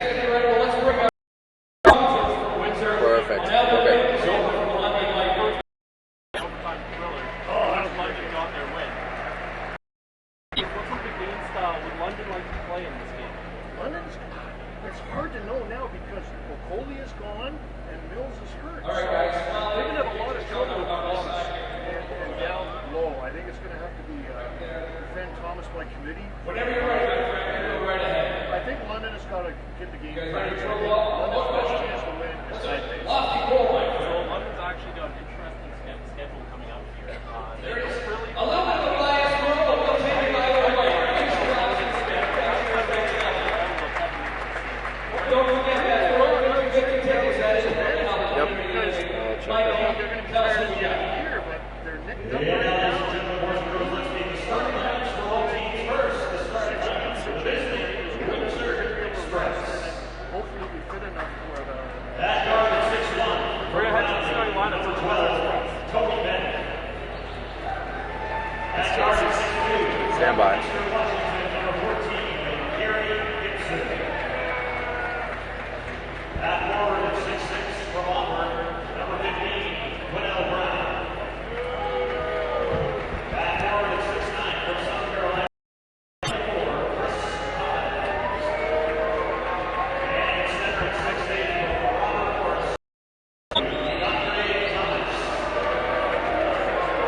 Perfect. Okay. It's hard to know now because Okoli is gone and Mills is hurt. All right, guys. They're going to have a lot of trouble with Thomas and down low. I think it's going to have to be defend Thomas by committee. Whenever you're ready, go right ahead. I think London has got to get the game back. London's best chance to win is side base. So London's actually got an interesting schedule coming up here. There is really a little bit of a bias throw, but we'll take it by the way. Don't forget that. We're 50 tickets. That is Yep. They're going to be tired at the end of the year, but they're nicked up right now. Hopefully be fit enough for the... That guard is 6'1". We're going to head to the starting lineup for Windsor. Toby Bennett. That guard is 6'2". Stand by. That forward is 6'6" from Auburn, number 15, Winnell Brown. That forward is 6'9" from South Carolina, Chris Collins. And center at 6'8" from Robert Morris, Andre Thomas.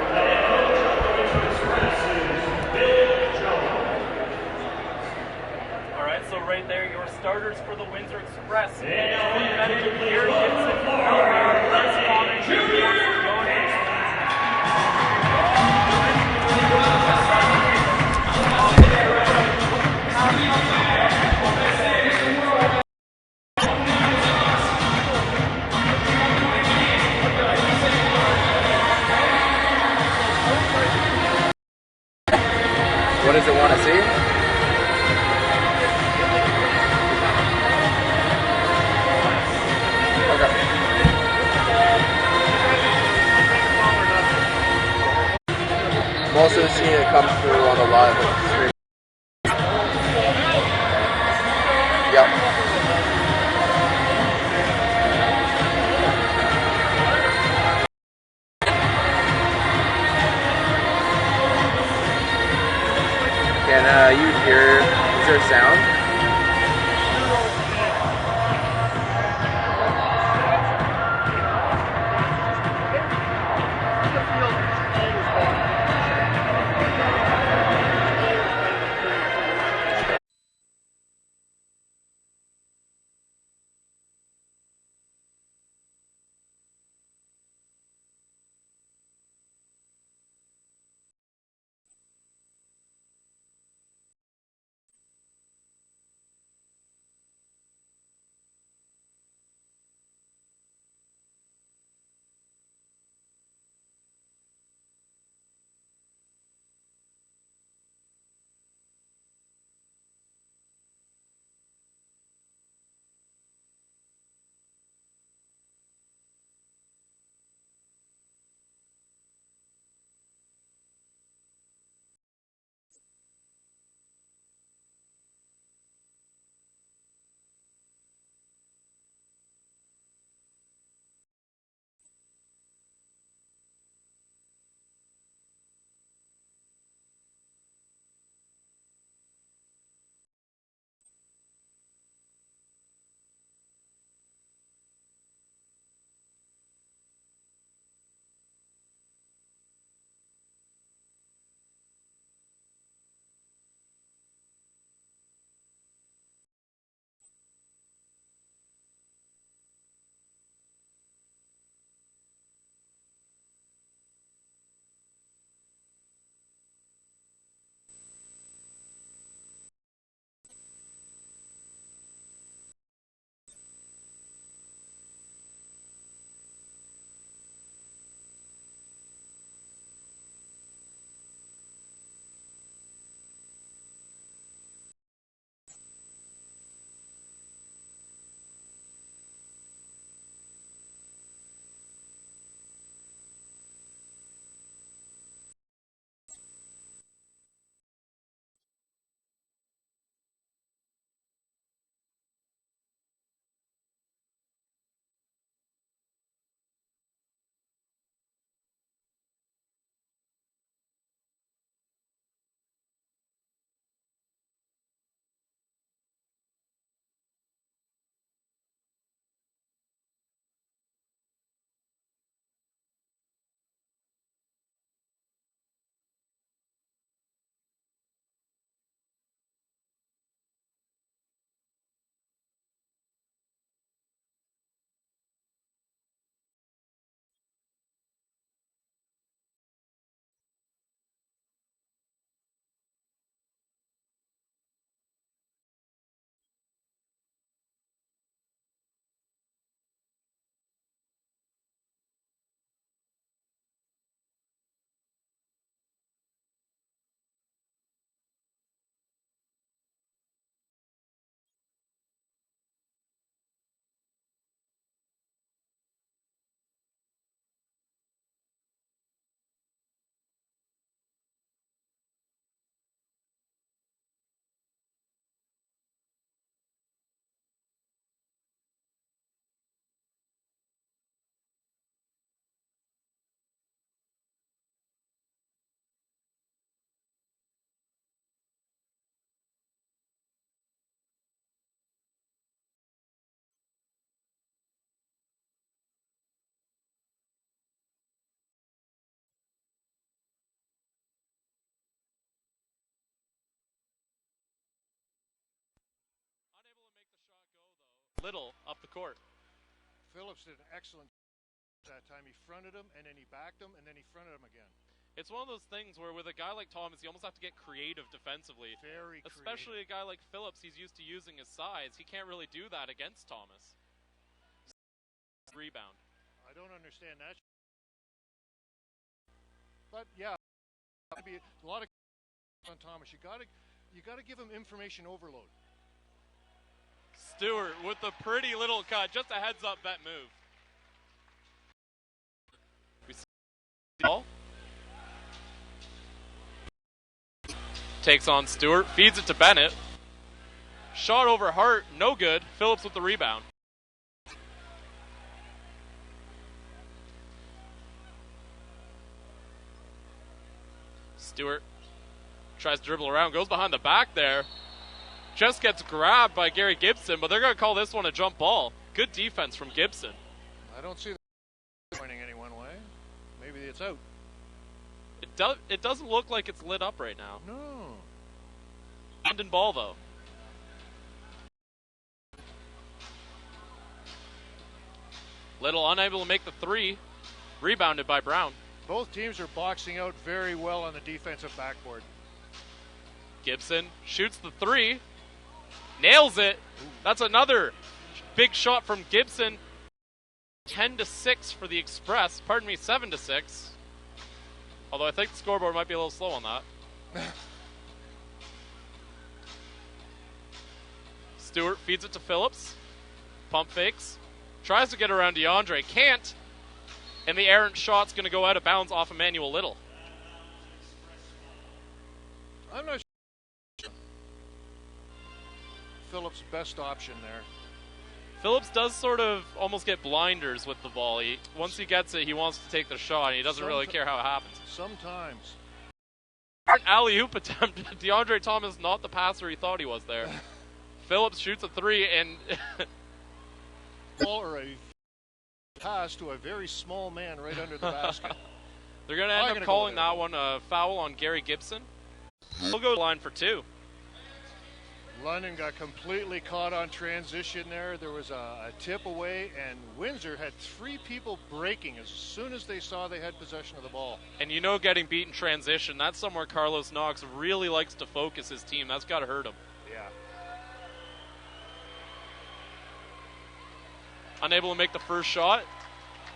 The head coach of the Windsor Express is Bill Jones. All right, so right there, your starters for the Windsor Express. What does it want to see? Okay. I'm also seeing it come through on the live stream. Yep. Can you hear, is there sound? Little up the court. Phillips did an excellent that time. He fronted him, and then he backed him, and then he fronted him again. It's one of those things where with a guy like Thomas, you almost have to get creative defensively. Very creative. Especially a guy like Phillips, he's used to using his size. He can't really do that against Thomas. Rebound. I don't understand that. But yeah, be a lot of on Thomas. You gotta give him information overload. Stewart with the pretty little cut, just a heads up bet move. We see the ball. Takes on Stewart, feeds it to Bennett. Shot over Hart, no good. Phillips with the rebound. Stewart tries to dribble around, goes behind the back there. Just gets grabbed by Gary Gibson, but they're going to call this one a jump ball. Good defense from Gibson. I don't see that pointing any one way. Maybe it's out. It doesn't look like it's lit up right now. No. London ball, though. Little unable to make the three. Rebounded by Brown. Both teams are boxing out very well on the defensive backboard. Gibson shoots the three. Nails it. That's another big shot from Gibson. 10-6 for the Express. Pardon me, 7-6. Although I think the scoreboard might be a little slow on that. Stewart feeds it to Phillips. Pump fakes. Tries to get around DeAndre. Can't. And the errant shot's going to go out of bounds off Emmanuel Little. I'm not sure. Phillips' best option there. Phillips does sort of almost get blinders with the ball. Once he gets it, he wants to take the shot, and he doesn't really care how it happens. Sometimes. An alley-oop attempt. DeAndre Thomas not the passer he thought he was there. Phillips shoots a three, and ball or a pass to a very small man right under the basket. They're going to end up calling that one a foul on Gary Gibson. We'll go to the line for two. London got completely caught on transition there. There was a tip away, and Windsor had three people breaking as soon as they saw they had possession of the ball. And you know, getting beat in transition, that's somewhere Carlos Knox really likes to focus his team. That's got to hurt him. Yeah. Unable to make the first shot.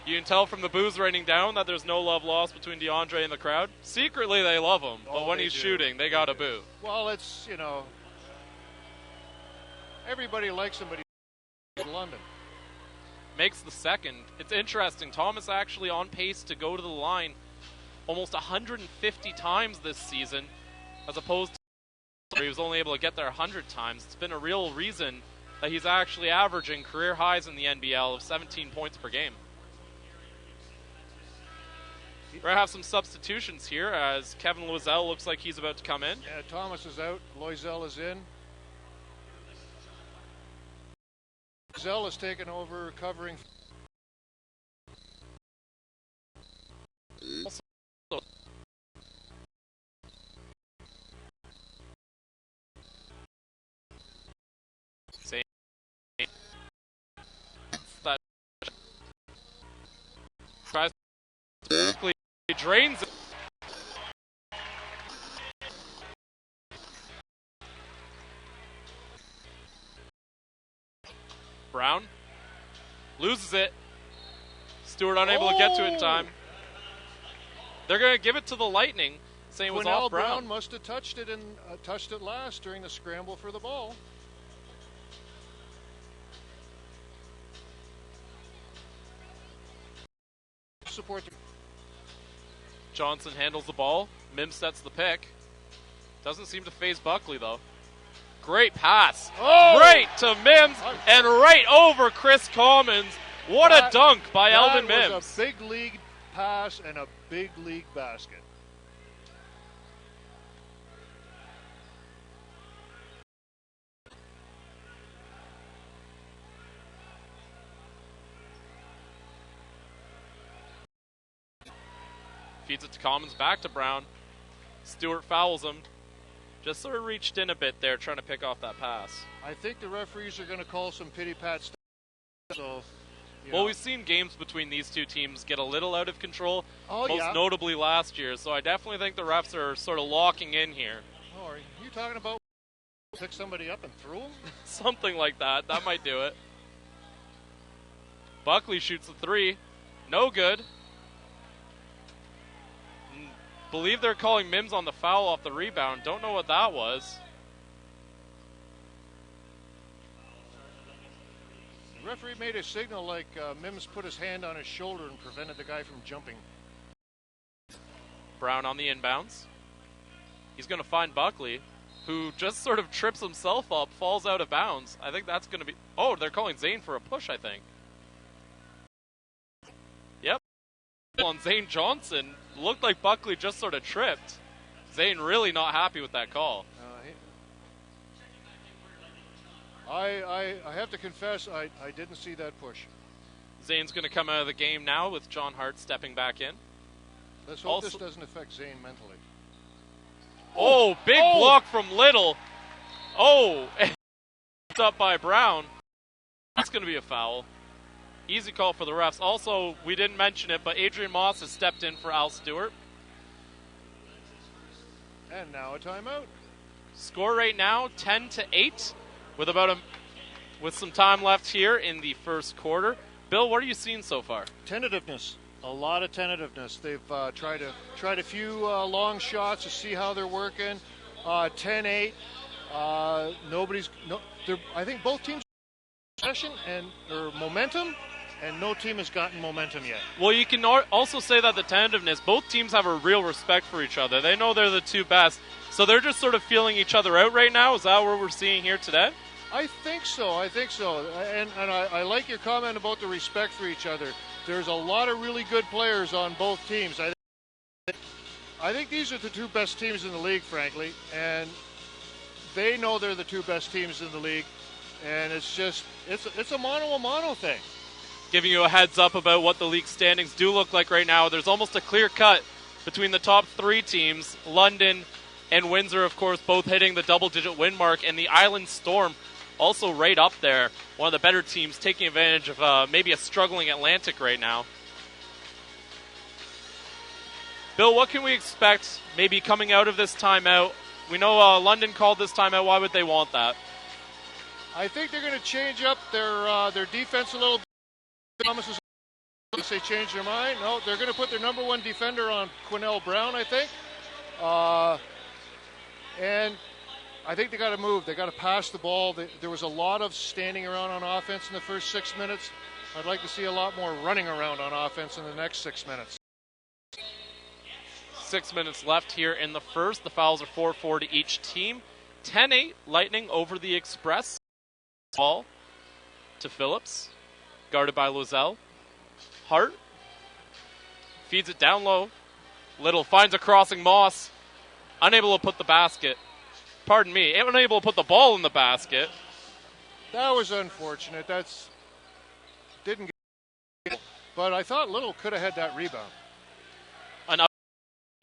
You can tell from the boos raining down that there's no love lost between DeAndre and the crowd. Secretly, they love him, but when he's shooting, they got to boo. Well, it's, you know, everybody likes him, but he's in London. Makes the second. It's interesting. Thomas actually on pace to go to the line almost 150 times this season, as opposed to where he was only able to get there 100 times. It's been a real reason that he's actually averaging career highs in the NBL of 17 points per game. We're going to have some substitutions here as Kevin Loiselle looks like he's about to come in. Yeah, Thomas is out. Loiselle is in. Loiselle is taken over covering. Same. That tries to quickly drains it. Brown loses it. Stewart unable to get to it in time. They're going to give it to the Lightning, saying it was off Brown. Brown must have touched it and touched it last during the scramble for the ball. Support. Johnson handles the ball. Mims sets the pick. Doesn't seem to phase Buckley, though. Great pass. Oh! Right to Mims and right over Chris Commons. What a dunk by Elvin Mims. That was a big league pass and a big league basket. Feeds it to Commons, back to Brown. Stewart fouls him. Just sort of reached in a bit there, trying to pick off that pass. I think the referees are going to call some pity pat stuff. So, well, we've seen games between these two teams get a little out of control, Oh, most yeah. notably last year. So I definitely think the refs are sort of locking in here. Oh, are you talking about pick somebody up and threw him? Something like that. That might do it. Buckley shoots a three. No good. Believe they're calling Mims on the foul off the rebound. Don't know what that was. The referee made a signal like Mims put his hand on his shoulder and prevented the guy from jumping. Brown on the inbounds. He's going to find Buckley, who just sort of trips himself up, falls out of bounds. I think that's going to be... Oh, they're calling Zane for a push, I think. Yep. On Zane Johnson. Looked like Buckley just sort of tripped. Zane really not happy with that call. I have to confess, I didn't see that push. Zane's going to come out of the game now with John Hart stepping back in. Let's hope this doesn't affect Zane mentally. Oh, big block from Little. Oh, up by Brown. That's going to be a foul. Easy call for the refs. Also, we didn't mention it, but Adrian Moss has stepped in for Al Stewart. And now a timeout. Score right now 10-8 with some time left here in the first quarter. Bill, what are you seeing so far? Tentativeness. A lot of tentativeness. They've tried a few long shots to see how they're working. 10-8. I think both teams have possession and or momentum, and no team has gotten momentum yet. Well, you can also say that the tentativeness, both teams have a real respect for each other. They know they're the two best, so they're just sort of feeling each other out right now. Is that what we're seeing here today? I think so. And I like your comment about the respect for each other. There's a lot of really good players on both teams. I think these are the two best teams in the league, frankly, and they know they're the two best teams in the league, and it's a mano-a-mano thing. Giving you a heads up about what the league standings do look like right now. There's almost a clear cut between the top three teams, London and Windsor, of course, both hitting the double-digit win mark, and the Island Storm also right up there. One of the better teams taking advantage of maybe a struggling Atlantic right now. Bill, what can we expect maybe coming out of this timeout? We know London called this timeout. Why would they want that? I think they're going to change up their defense a little bit. Thomas is unless they change their mind. No, they're going to put their number one defender on Quinnell Brown, I think. And I think they got to move. They got to pass the ball. There was a lot of standing around on offense in the first 6 minutes. I'd like to see a lot more running around on offense in the next 6 minutes. 6 minutes left here in the first. The fouls are 4-4 to each team. 10-8, Lightning over the Express. Ball to Phillips. Guarded by Loiselle. Hart feeds it down low. Little finds a crossing Moss. Unable to put the basket. Pardon me, unable to put the ball in the basket. That was unfortunate. Didn't get, but I thought Little could have had that rebound. An up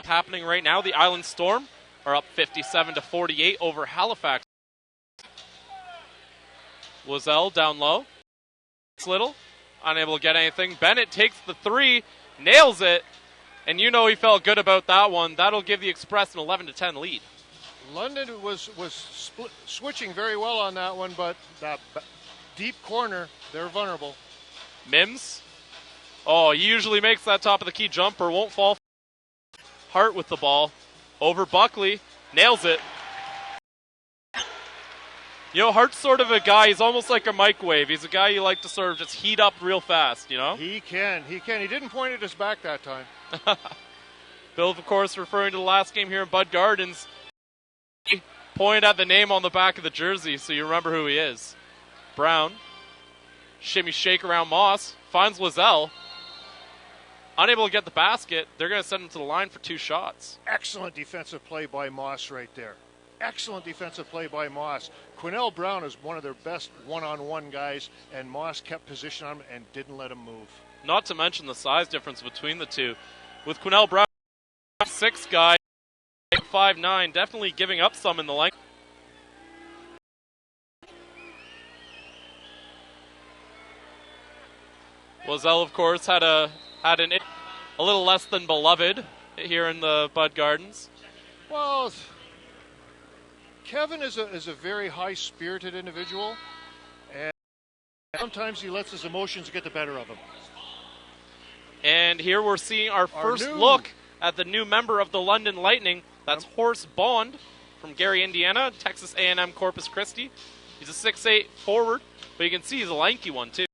happening right now. The Island Storm are up 57-48 over Halifax. Loiselle down low. It's Little, unable to get anything. Bennett takes the three, nails it, and you know he felt good about that one. That'll give the Express an 11-10 lead. London was switching very well on that one, but that deep corner, they're vulnerable. Mims. Oh, he usually makes that top of the key jumper. Won't fall. Hart with the ball. Over Buckley. Nails it. You know, Hart's sort of a guy, he's almost like a microwave. He's a guy you like to sort of just heat up real fast, you know? He can. He didn't point at his back that time. Bill, of course, referring to the last game here in Bud Gardens. Point at the name on the back of the jersey so you remember who he is. Brown. Shimmy shake around Moss. Finds Loiselle. Unable to get the basket. They're going to send him to the line for two shots. Excellent defensive play by Moss right there. Excellent defensive play by Moss. Quinnell Brown is one of their best one-on-one guys, and Moss kept position on him and didn't let him move. Not to mention the size difference between the two. With Quinnell Brown, 6 guy, 5'9", definitely giving up some in the length. Loiselle, of course, had a little less than beloved here in the Bud Gardens. Well, Kevin is a very high-spirited individual, and sometimes he lets his emotions get the better of him. And here we're seeing our first look at the new member of the London Lightning. That's Horace Bond from Gary, Indiana, Texas A&M Corpus Christi. He's a 6'8" forward, but you can see he's a lanky one too.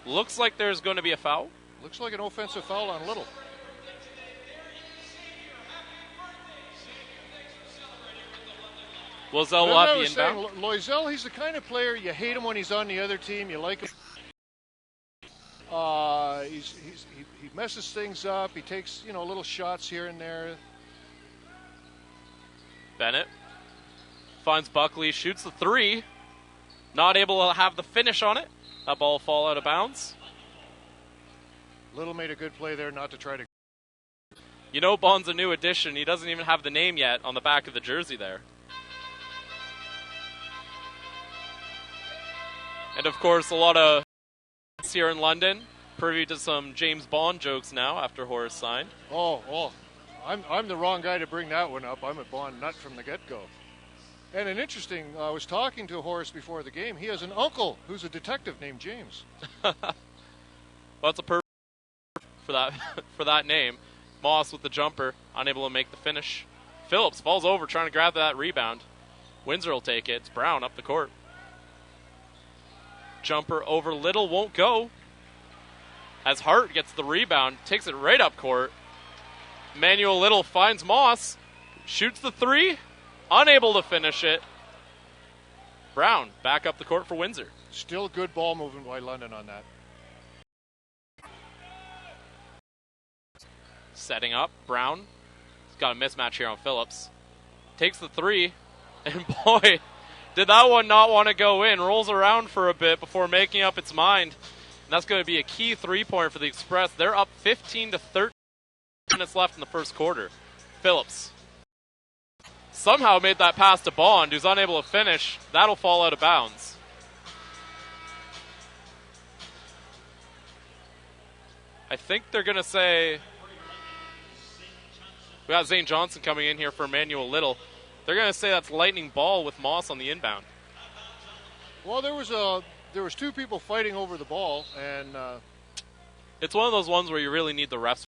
Looks like there's going to be a foul. Looks like an offensive foul on Little. Loiselle will have the inbound. Loiselle, he's the kind of player you hate him when he's on the other team. You like him. He messes things up. He takes little shots here and there. Bennett finds Buckley, shoots the three. Not able to have the finish on it. That ball fall out of bounds. Little made a good play there not to try to. Bond's a new addition. He doesn't even have the name yet on the back of the jersey there. And of course, a lot of here in London, privy to some James Bond jokes now after Horace signed. I'm the wrong guy to bring that one up. I'm a Bond nut from the get-go. And an interesting, I was talking to Horace before the game. He has an uncle who's a detective named James. Well, that's a perfect for that name. Moss with the jumper, unable to make the finish. Phillips falls over trying to grab that rebound. Windsor will take it. It's Brown up the court. Jumper over Little won't go. As Hart gets the rebound, takes it right up court. Emmanuel Little finds Moss, shoots the three, unable to finish it. Brown back up the court for Windsor. Still good ball movement by London on that. Setting up, Brown. He's got a mismatch here on Phillips. Takes the three, and boy, did that one not want to go in. Rolls around for a bit before making up its mind. And that's going to be a key three-pointer for the Express. They're up 15-13 minutes left in the first quarter. Phillips somehow made that pass to Bond, who's unable to finish. That'll fall out of bounds. I think they're going to say... We got Zane Johnson coming in here for Emmanuel Little. They're going to say that's lightning ball with Moss on the inbound. Well, there was two people fighting over the ball, and it's one of those ones where you really need the refs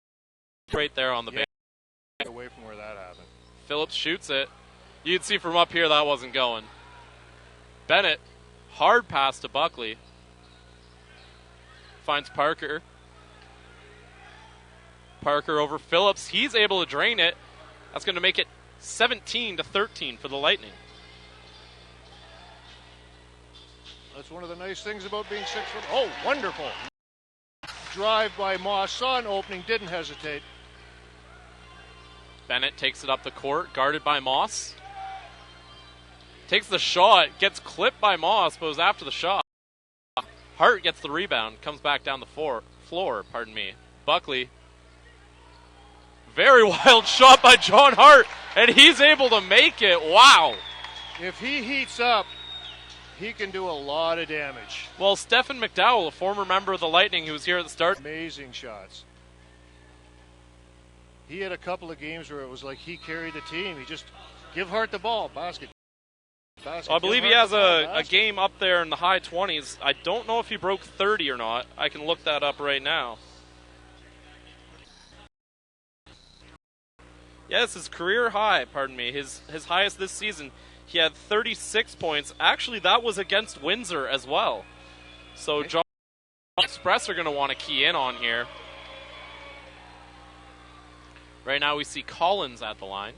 right there on the bench. Away from where that happened. Phillips shoots it. You can see from up here that wasn't going. Bennett, hard pass to Buckley. Finds Parker. Parker over Phillips. He's able to drain it. That's going to make it 17-13 for the Lightning. That's one of the nice things about being 6 foot. Oh, wonderful. Drive by Moss. Saw an opening, didn't hesitate. Bennett takes it up the court, guarded by Moss. Takes the shot, gets clipped by Moss, but was after the shot. Hart gets the rebound, comes back down the floor. Buckley. Very wild shot by John Hart, and he's able to make it. Wow. If he heats up, he can do a lot of damage. Well, Stephen McDowell, a former member of the Lightning who was here at the start. Amazing shots. He had a couple of games where it was like he carried the team. He just give Hart the ball, basket. I believe he has a game up there in the high 20s. I don't know if he broke 30 or not. I can look that up right now. Yes, his career high, his highest this season. He had 36 points. Actually, that was against Windsor as well. So John Express are going to want to key in on here. Right now we see Collins at the line.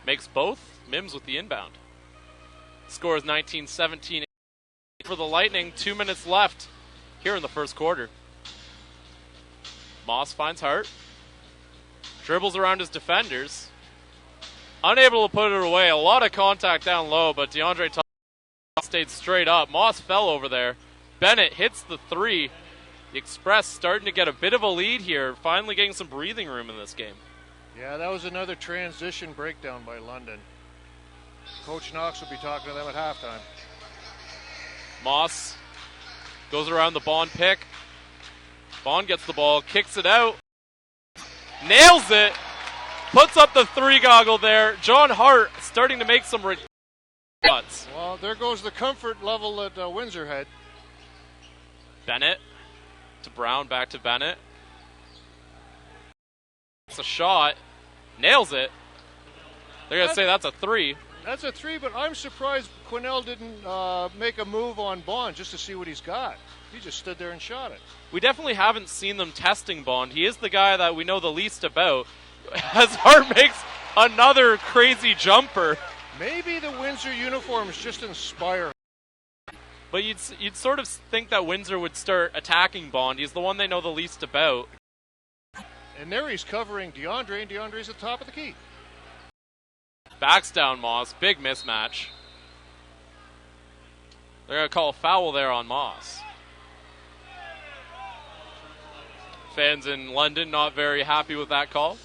Makes both. Mims with the inbound. Score is 19-17 for the Lightning. 2 minutes left here in the first quarter. Moss finds Hart. Dribbles around his defenders. Unable to put it away. A lot of contact down low, but DeAndre Thomas stayed straight up. Moss fell over there. Bennett hits the three. The Express starting to get a bit of a lead here, finally getting some breathing room in this game. Yeah, that was another transition breakdown by London. Coach Knox will be talking to them at halftime. Moss goes around the Bond pick. Bond gets the ball, kicks it out, nails it, puts up the three goggle there. John Hart starting to make some shots. Well, there goes the comfort level that Windsor had. Bennett to Brown, back to Bennett. It's a shot, nails it. They're going to say that's a three. That's a three, but I'm surprised Quinnell didn't make a move on Bond just to see what he's got. He just stood there and shot it. We definitely haven't seen them testing Bond. He is the guy that we know the least about. As Hart makes another crazy jumper. Maybe the Windsor uniforms just inspire. But you'd sort of think that Windsor would start attacking Bond. He's the one they know the least about. And there he's covering DeAndre, and DeAndre's at the top of the key. Backs down Moss. Big mismatch. They're going to call a foul there on Moss. Fans in London not very happy with that call.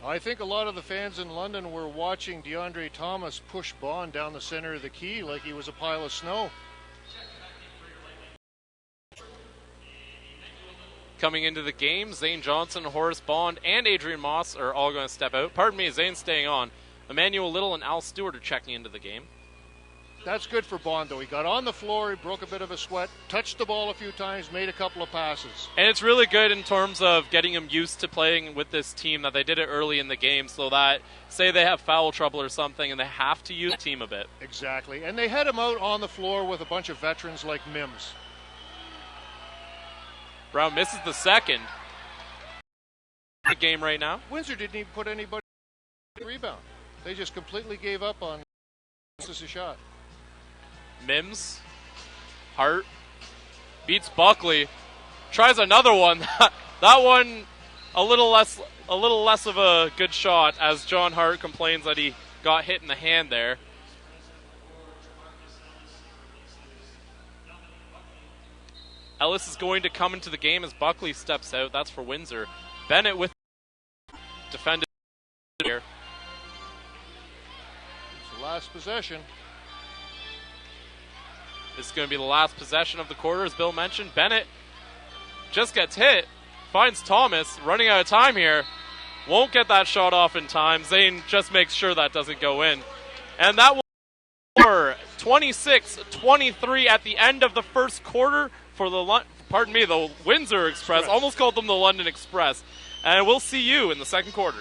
I think a lot of the fans in London were watching DeAndre Thomas push Bond down the center of the key like he was a pile of snow. Coming into the game, Zane Johnson, Horace Bond, and Adrian Moss are all going to step out. Pardon me, Zane's staying on. Emmanuel Little and Al Stewart are checking into the game. That's good for Bond, though. He got on the floor, he broke a bit of a sweat, touched the ball a few times, made a couple of passes. And it's really good in terms of getting him used to playing with this team, that they did it early in the game so that, say they have foul trouble or something and they have to use the team a bit. Exactly. And they had him out on the floor with a bunch of veterans like Mims. Brown misses the second. The game right now. Windsor didn't even put anybody in the rebound. They just completely gave up on this a shot. Mims, Hart, beats Buckley, tries another one. That one a little less of a good shot, as John Hart complains that he got hit in the hand there. Ellis is going to come into the game as Buckley steps out. That's for Windsor. Bennett with defended here. It's the last possession. This is going to be the last possession of the quarter, as Bill mentioned. Bennett just gets hit, finds Thomas, running out of time here. Won't get that shot off in time. Zane just makes sure that doesn't go in. And that will be 26-23 at the end of the first quarter for the Windsor Express. Almost called them the London Express. And we'll see you in the second quarter.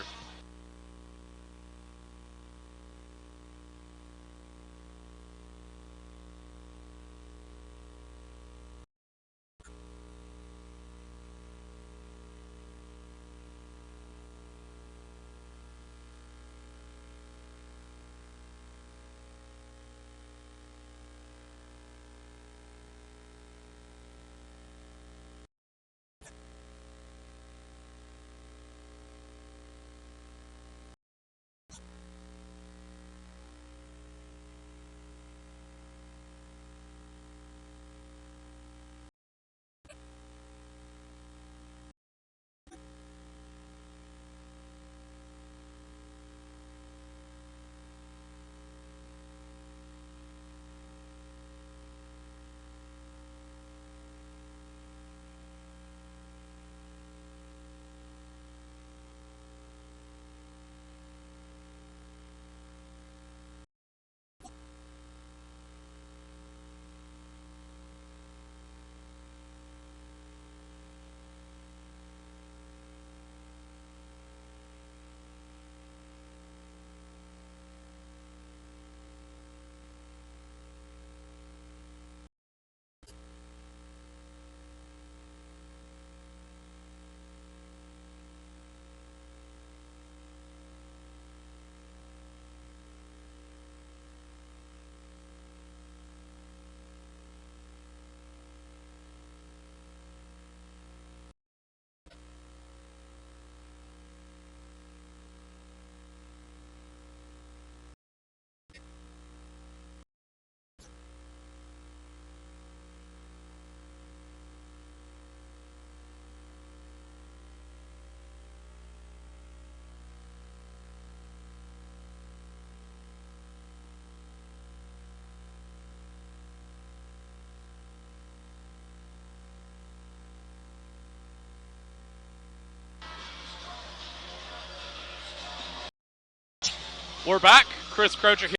We're back. Chris Croucher here.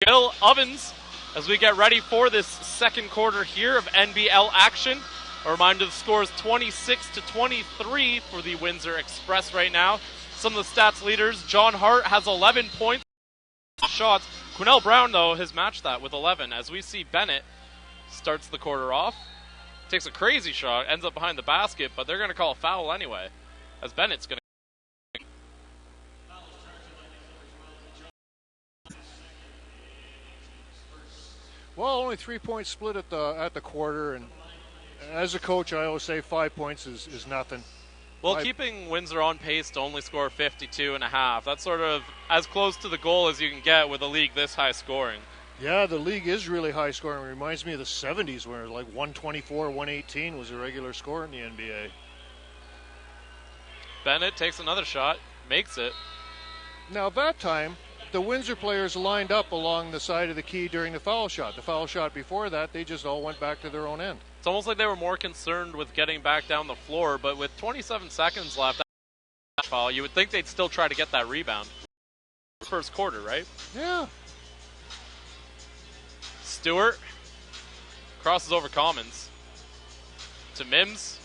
Bill Ovens as we get ready for this second quarter here of NBL action. A reminder, the score is 26-23 for the Windsor Express right now. Some of the stats leaders, John Hart has 11 points, shots. Quinnell Brown, though, has matched that with 11. As we see Bennett starts the quarter off, takes a crazy shot, ends up behind the basket, but they're going to call a foul anyway, as Bennett's going to. Well, only 3-point split at the quarter, and as a coach, I always say 5 points is nothing. Well, keeping Windsor on pace to only score 52.5, that's sort of as close to the goal as you can get with a league this high scoring. Yeah, the league is really high scoring. It reminds me of the 70s where like 124, 118 was a regular score in the NBA. Bennett takes another shot, makes it. Now, that time, the Windsor players lined up along the side of the key during the foul shot. The foul shot before that, they just all went back to their own end. It's almost like they were more concerned with getting back down the floor, but with 27 seconds left, foul, you would think they'd still try to get that rebound. First quarter, right? Yeah. Stewart crosses over Commons to Mims.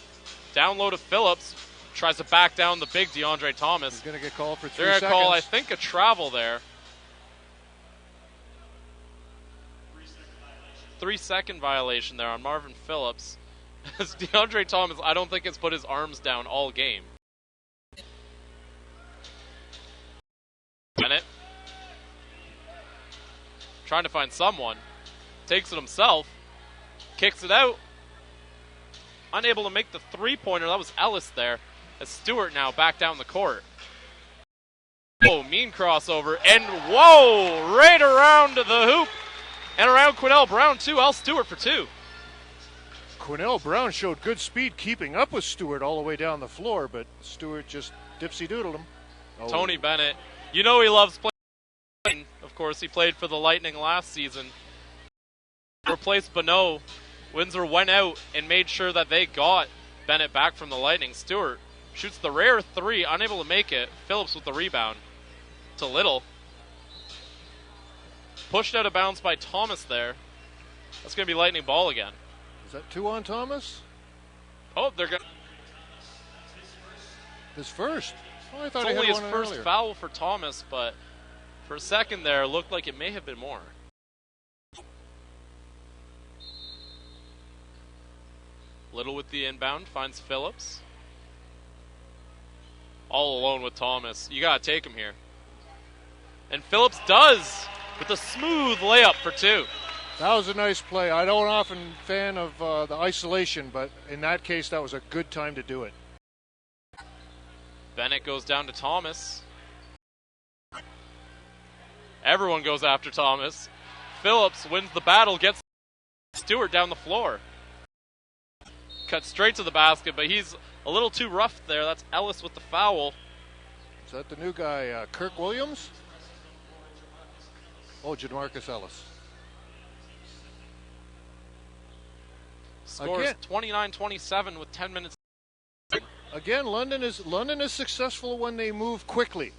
Down low to Phillips. Tries to back down the big DeAndre Thomas. He's going to get called for 3 They're seconds. going to call, I think, a travel there. 3-second violation there on Marvin Phillips. As DeAndre Thomas, I don't think has put his arms down all game. Bennett. Trying to find someone. Takes it himself. Kicks it out. Unable to make the three-pointer. That was Ellis there. As Stewart now back down the court. Oh, mean crossover. And whoa! Right around the hoop. And around Quinnell Brown, too. Al Stewart for 2. Quinnell Brown showed good speed keeping up with Stewart all the way down the floor, but Stewart just dipsy-doodled him. Oh. Tony Bennett. You know he loves playing. Of course, he played for the Lightning last season. Replaced Bonneau. Windsor went out and made sure that they got Bennett back from the Lightning. Stewart shoots the rare 3, unable to make it. Phillips with the rebound to Little. Pushed out of bounds by Thomas there. That's going to be Lightning ball again. Is that 2 on Thomas? Oh, they're going. His first. Oh, I thought it's he only had his one first earlier. foul for Thomas, but for a second there, it looked like it may have been more. Little with the inbound, finds Phillips. All alone with Thomas. You got to take him here. And Phillips does with a smooth layup for 2. That was a nice play. I don't often fan of the isolation, but in that case, that was a good time to do it. Bennett goes down to Thomas. Everyone goes after Thomas. Phillips wins the battle, gets Stewart down the floor. Cut straight to the basket, but he's a little too rough there. That's Ellis with the foul. Is that the new guy, Kirk Williams? Oh, Jamarcus Ellis. Scores 29-27 with 10 minutes. Again, London is successful when they move quickly.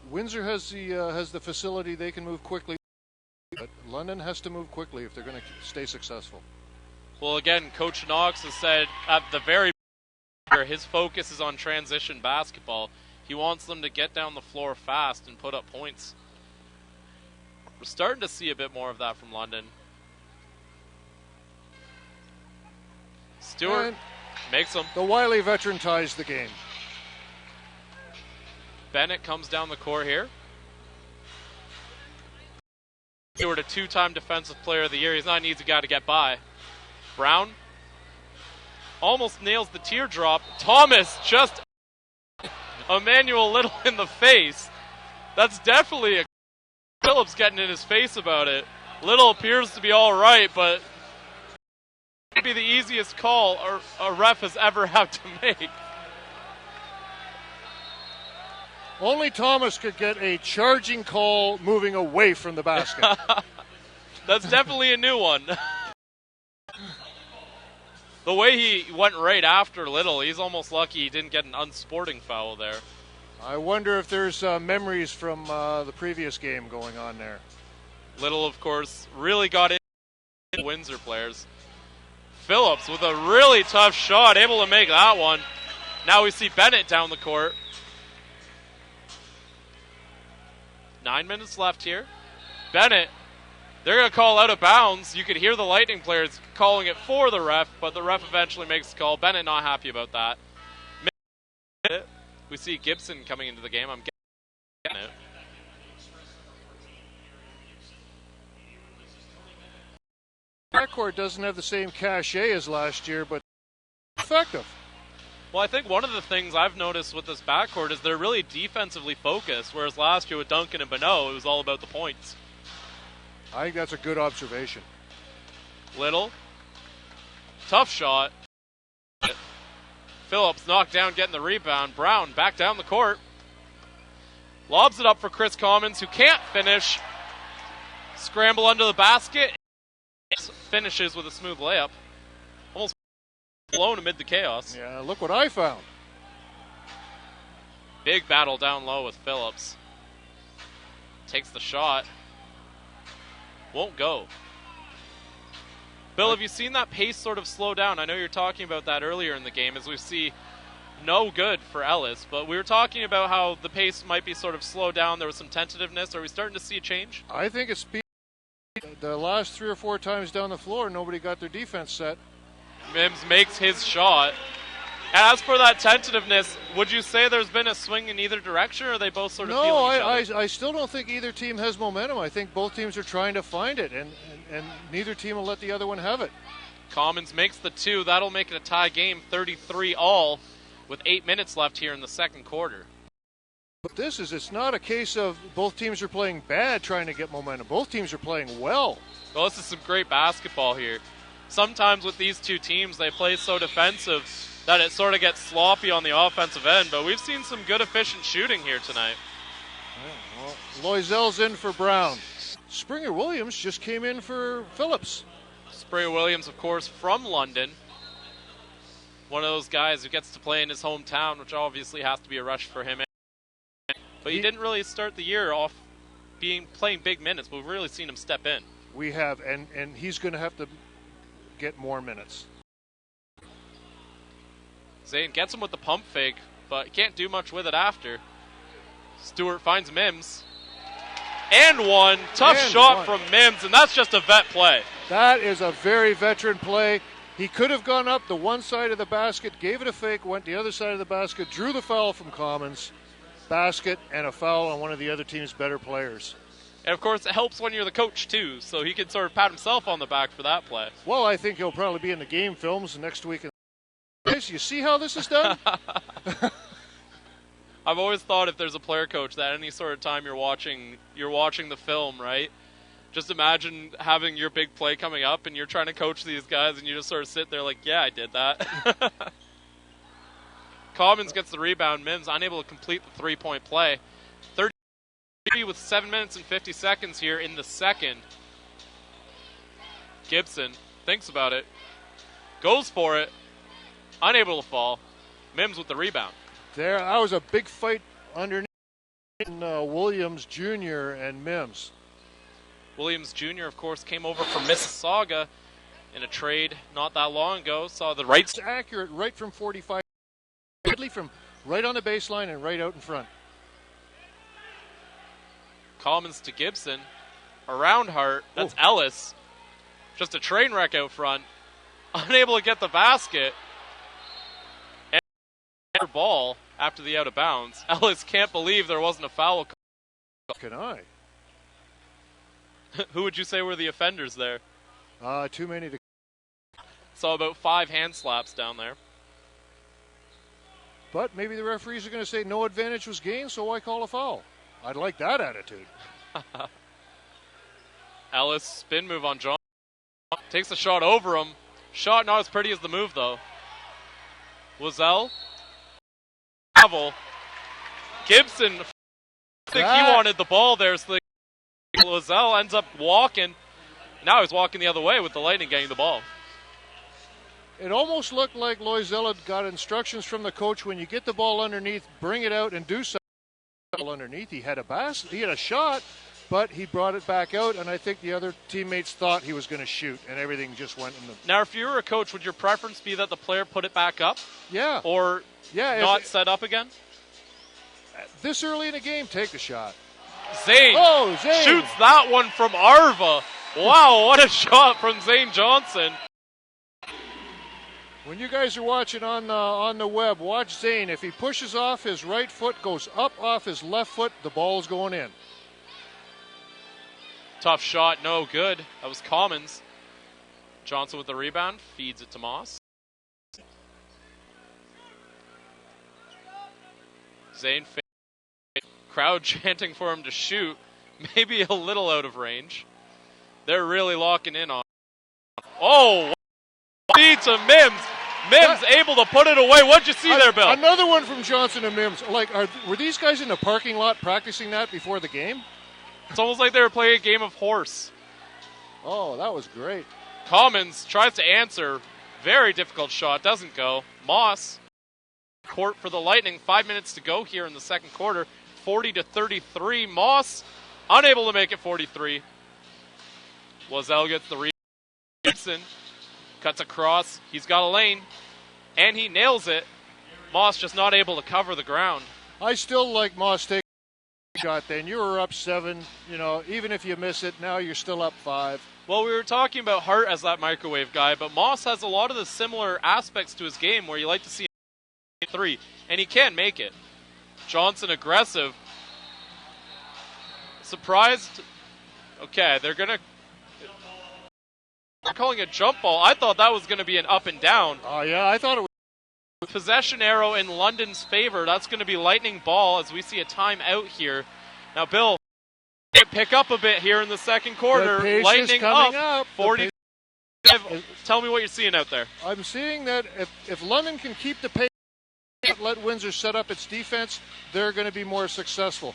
Windsor has the facility; they can move quickly, but London has to move quickly if they're going to stay successful. Well, again, Coach Knox has said at the very beginning, his focus is on transition basketball. He wants them to get down the floor fast and put up points. We're starting to see a bit more of that from London. Stewart makes them. The wily veteran ties the game. Bennett comes down the court here. Stewart, a 2-time Defensive Player of the Year. He's not an easy guy to get by. Brown almost nails the teardrop. Thomas just Emmanuel Little in the face. That's definitely a Phillips getting in his face about it. Little appears to be all right, but it would be the easiest call a ref has ever had to make. Only Thomas could get a charging call moving away from the basket. That's definitely a new one. The way he went right after Little, he's almost lucky he didn't get an unsporting foul there. I wonder if there's memories from the previous game going on there. Little, of course, really got in the Windsor players. Phillips with a really tough shot, able to make that one. Now we see Bennett down the court. 9 minutes left here. Bennett, they're going to call out of bounds. You could hear the Lightning players calling it for the ref, but the ref eventually makes the call. Bennett not happy about that. We see Gibson coming into the game. I'm getting it. Backcourt doesn't have the same cachet as last year, but effective. Well, I think one of the things I've noticed with this backcourt is they're really defensively focused, whereas last year with Duncan and Bonneau, it was all about the points. I think that's a good observation. Little. Tough shot. Phillips knocked down, getting the rebound. Brown back down the court. Lobs it up for Chris Commons, who can't finish. Scramble under the basket. Finishes with a smooth layup. Almost blown amid the chaos. Yeah, look what I found. Big battle down low with Phillips. Takes the shot. Won't go. Bill, have you seen that pace sort of slow down? I know you're talking about that earlier in the game as we see no good for Ellis, but we were talking about how the pace might be sort of slowed down. There was some tentativeness. Are we starting to see a change? I think it's the last 3 or 4 times down the floor, nobody got their defense set. Mims makes his shot. As for that tentativeness, would you say there's been a swing in either direction, or are they both sort of feeling each other? I still don't think either team has momentum. I think both teams are trying to find it, and neither team will let the other one have it. Commons makes the 2. That'll make it a tie game, 33-all, with 8 minutes left here in the second quarter. But it's not a case of both teams are playing bad trying to get momentum. Both teams are playing well. Well, this is some great basketball here. Sometimes with these two teams, they play so defensive that it sort of gets sloppy on the offensive end, but we've seen some good, efficient shooting here tonight. Yeah, well, Loisel's in for Brown. Springer Williams just came in for Phillips. Springer Williams, of course, from London. One of those guys who gets to play in his hometown, which obviously has to be a rush for him. But he didn't really start the year off playing big minutes, but we've really seen him step in. We have, and he's going to have to get more minutes. Zane gets him with the pump fake, but can't do much with it after. Stewart finds Mims. And one. Tough shot from Mims, and that's just a vet play. That is a very veteran play. He could have gone up the one side of the basket, gave it a fake, went the other side of the basket, drew the foul from Commons. Basket and a foul on one of the other team's better players. And, of course, it helps when you're the coach, too, so he can sort of pat himself on the back for that play. Well, I think he'll probably be in the game films next week. You see how this is done? I've always thought if there's a player coach that any sort of time you're watching the film, right? Just imagine having your big play coming up and you're trying to coach these guys and you just sort of sit there like, yeah, I did that. Commons gets the rebound. Mims unable to complete the three-point play. 33 with 7 minutes and 50 seconds here in the second. Gibson thinks about it. Goes for it. Unable to fall. Mims with the rebound. That was a big fight underneath Williams Jr. and Mims. Williams Jr., of course, came over from Mississauga in a trade not that long ago. Saw the right. It's accurate right from 45. From right on the baseline and right out in front. Commons to Gibson. Around Hart. That's Ellis. Just a train wreck out front. Unable to get the basket. And ball after the out of bounds. Ellis can't believe there wasn't a foul call. Can I? Who would you say were the offenders there? Too many to. Saw about 5 hand slaps down there. But maybe the referees are going to say no advantage was gained, so why call a foul? I'd like that attitude. Ellis, spin move on John. Takes the shot over him. Shot not as pretty as the move, though. Wazell. Travel. Gibson. I think he wanted the ball there, so Wazell ends up walking. Now he's walking the other way with the Lightning getting the ball. It almost looked like Loisel had got instructions from the coach when you get the ball underneath, bring it out and do something. underneath. He had a shot, but he brought it back out, and I think the other teammates thought he was going to shoot, and everything just went in the... Now, if you were a coach, would your preference be that the player put it back up? Yeah. Or not set up again? This early in the game, take the shot. Zane shoots that one from Arva. Wow, what a shot from Zane Johnson. When you guys are watching on the web, watch Zane. If he pushes off, his right foot goes up off his left foot, the ball's going in. Tough shot, no good. That was Commons. Johnson with the rebound, feeds it to Moss. Zane, crowd chanting for him to shoot. Maybe a little out of range. They're really locking in on. Oh, feed to Mims. Mims able to put it away. What'd you see there, Bill? Another one from Johnson and Mims. Were these guys in the parking lot practicing that before the game? It's almost like they were playing a game of horse. Oh, that was great. Commons tries to answer. Very difficult shot. Doesn't go. Moss. Court for the Lightning. 5 minutes to go here in the second quarter. 40-33. Moss unable to make it 43. Loiselle gets the rebound. Gibson cuts across. He's got a lane. And he nails it. Moss just not able to cover the ground. I still like Moss taking a shot then. You were up 7. Even if you miss it, now you're still up 5. Well, we were talking about Hart as that microwave guy, but Moss has a lot of the similar aspects to his game where you like to see 3, and he can make it. Johnson aggressive. Surprised. Okay, they're calling a jump ball. I thought that was going to be an up and down. Oh, yeah, I thought it was. Possession arrow in London's favor. That's going to be Lightning ball as we see a timeout here. Now, Bill, pick up a bit here in the second quarter. Lightning up. 40. Tell me what you're seeing out there. I'm seeing that if London can keep the pace, let Windsor set up its defense, they're going to be more successful.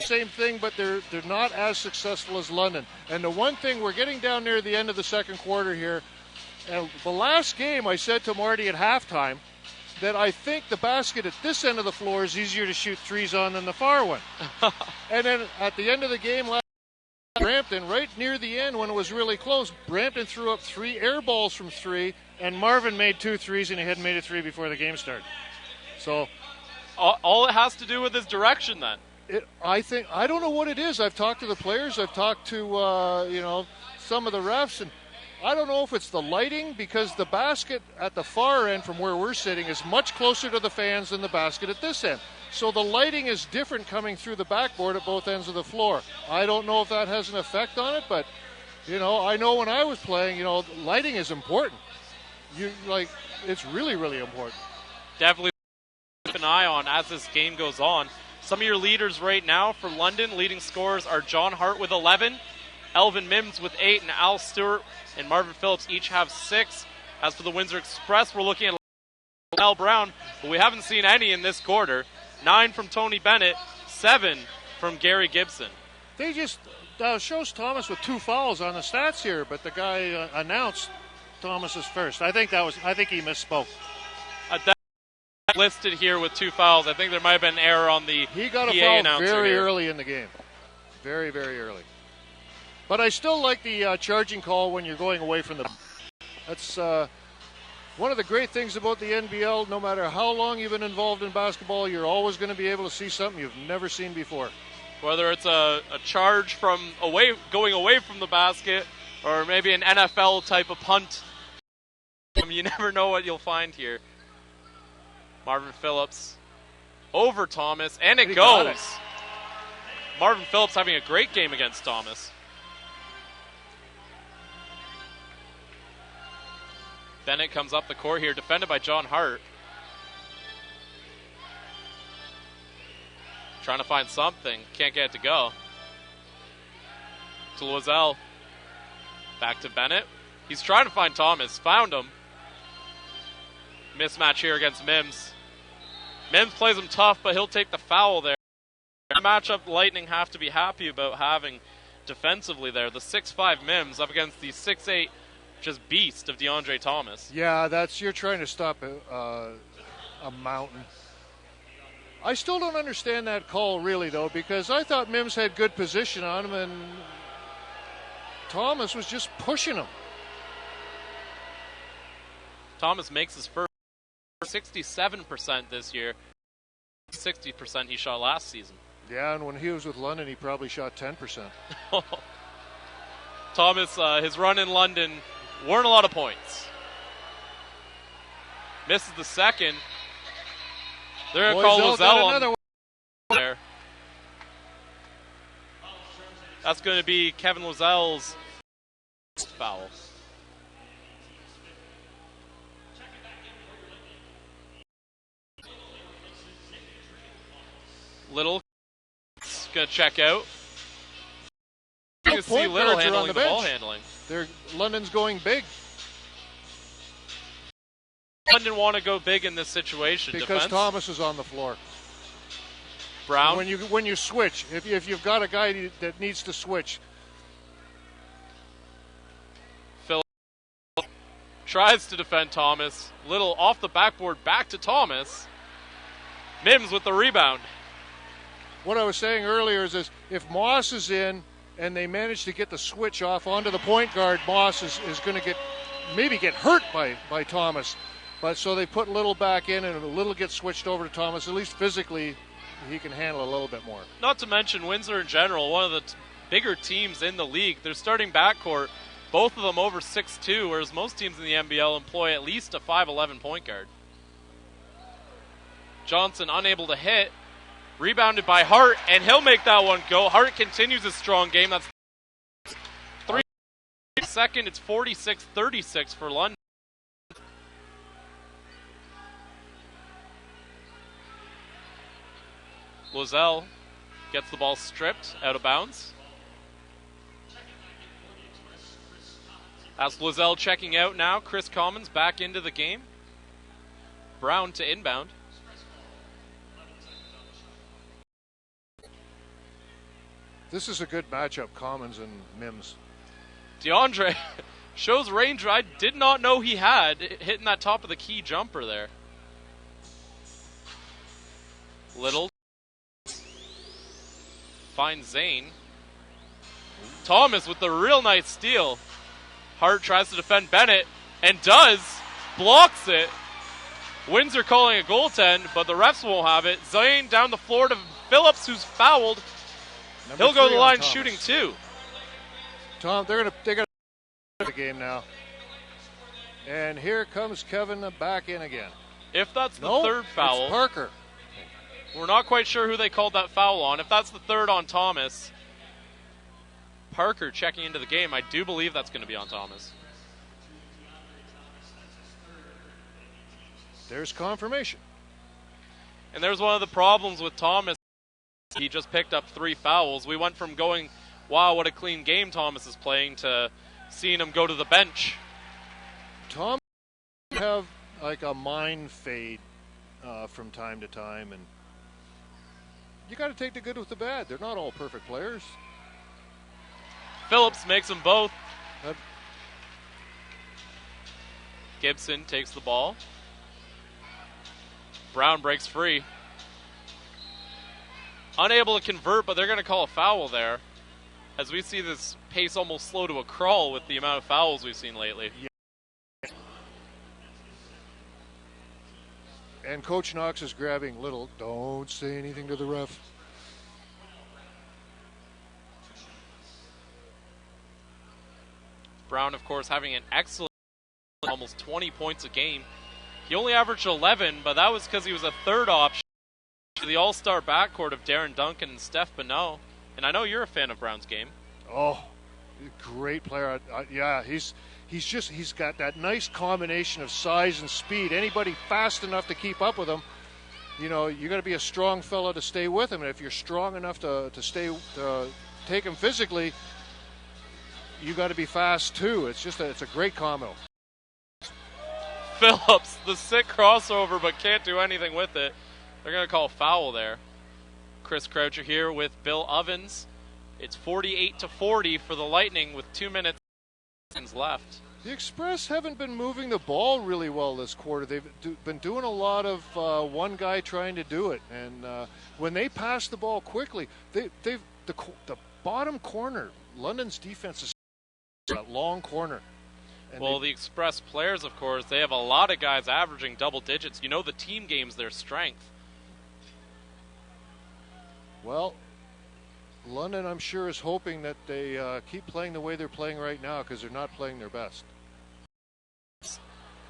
Same thing, but they're not as successful as London. And the one thing, we're getting down near the end of the second quarter here, and the last game I said to Marty at halftime that I think the basket at this end of the floor is easier to shoot threes on than the far one. And then at the end of the game, Brampton, right near the end when it was really close, Brampton threw up 3 air balls from 3, and Marvin made 2 threes, and he hadn't made a 3 before the game started. So all it has to do with his direction then. I don't know what it is. I've talked to the players. I've talked to some of the refs, and I don't know if it's the lighting, because the basket at the far end from where we're sitting is much closer to the fans than the basket at this end. So the lighting is different coming through the backboard at both ends of the floor. I don't know if that has an effect on it, but I know when I was playing, lighting is important. It's really, really important. Definitely keep an eye on as this game goes on. Some of your leaders right now for London, leading scorers are John Hart with 11, Elvin Mims with 8, and Al Stewart and Marvin Phillips each have 6. As for the Windsor Express, we're looking at Al Brown, but we haven't seen any in this quarter. 9 from Tony Bennett, 7 from Gary Gibson. They just shows Thomas with 2 fouls on the stats here, but the guy announced Thomas's first. I think he misspoke. Listed here with 2 fouls. I think there might have been an error on the He got a PA foul announcer very here. early in the game. Very, very early. But I still like the charging call when you're going away from the... That's one of the great things about the NBL. No matter how long you've been involved in basketball, you're always going to be able to see something you've never seen before. Whether it's a charge from going away from the basket, or maybe an NFL type of punt. You never know what you'll find here. Marvin Phillips over Thomas, and it goes. Marvin Phillips having a great game against Thomas. Bennett comes up the court here, defended by John Hart. Trying to find something, can't get it to go. To Loiselle. Back to Bennett. He's trying to find Thomas, found him. Mismatch here against Mims. Mims plays him tough, but he'll take the foul there. The matchup Lightning have to be happy about having defensively there. The 6'5 Mims up against the 6'8 just beast of DeAndre Thomas. Yeah, you're trying to stop a mountain. I still don't understand that call, really, though, because I thought Mims had good position on him, and Thomas was just pushing him. Thomas makes his first 67% this year, 60% he shot last season. Yeah, and when he was with London, he probably shot 10%. Thomas, his run in London weren't a lot of points. Misses the second. They're going to call Lozelle on there. That's going to be Kevin Lozelle's foul. Little going to check out. You can see Little handling the ball handling. London's going big. London want to go big in this situation. Because defense. Thomas is on the floor. Brown. When you switch, if you've got a guy that needs to switch. Phil tries to defend Thomas. Little off the backboard back to Thomas. Mims with the rebound. What I was saying earlier is if Moss is in and they manage to get the switch off onto the point guard, Moss is going to maybe get hurt by Thomas. But so they put Little back in, and Little gets switched over to Thomas. At least physically, he can handle a little bit more. Not to mention Windsor in general, one of the bigger teams in the league. Their starting backcourt, both of them over 6'2", whereas most teams in the NBL employ at least a 5'11" point guard. Johnson unable to hit. Rebounded by Hart, and he'll make that one go. Hart continues his strong game. That's 3 second. It's 46-36 for London. Lozelle gets the ball stripped out of bounds. That's Lozelle checking out now. Chris Commons back into the game. Brown to inbound. This is a good matchup, Commons and Mims. DeAndre shows range I did not know he had, hitting that top of the key jumper there. Little finds Zane. Thomas with the real nice steal. Hart tries to defend Bennett and does. Blocks it. Windsor calling a goaltend, but the refs won't have it. Zane down the floor to Phillips, who's fouled. He'll go to the line shooting two. They're gonna the game now. And here comes Kevin back in again. If that's the third foul, it's Parker. We're not quite sure who they called that foul on. If that's the third on Thomas, Parker checking into the game. I do believe that's going to be on Thomas. There's confirmation. And there's one of the problems with Thomas. He just picked up 3 fouls. We went from going, wow, what a clean game Thomas is playing, to seeing him go to the bench. Thomas have like a mind fade from time to time, and you got to take the good with the bad. They're not all perfect players. Phillips makes them both. Gibson takes the ball. Brown breaks free. Unable to convert, but they're going to call a foul there, as we see this pace almost slow to a crawl with the amount of fouls we've seen lately. Yeah. And Coach Knox is grabbing Little. Don't say anything to the ref. Brown, of course, having an excellent, almost 20 points a game. He only averaged 11, but that was because he was a third option to the all-star backcourt of Darren Duncan and Steph Bonneau. And I know you're a fan of Brown's game. Oh, great player. Yeah, he's got that nice combination of size and speed. Anybody fast enough to keep up with him, you know, you got to be a strong fella to stay with him. And if you're strong enough to take him physically, you got to be fast too. It's a great combo. Phillips, the sick crossover, but can't do anything with it. They're going to call a foul there. Chris Croucher here with Bill Ovens. It's 48-40 for the Lightning with 2 minutes left. The Express haven't been moving the ball really well this quarter. They've been doing a lot of one guy trying to do it, and when they pass the ball quickly, the bottom corner, London's defense is that long corner. And well, the Express players, of course, they have a lot of guys averaging double digits. You know, the team game's their strength. Well, London, I'm sure, is hoping that they keep playing the way they're playing right now, because they're not playing their best.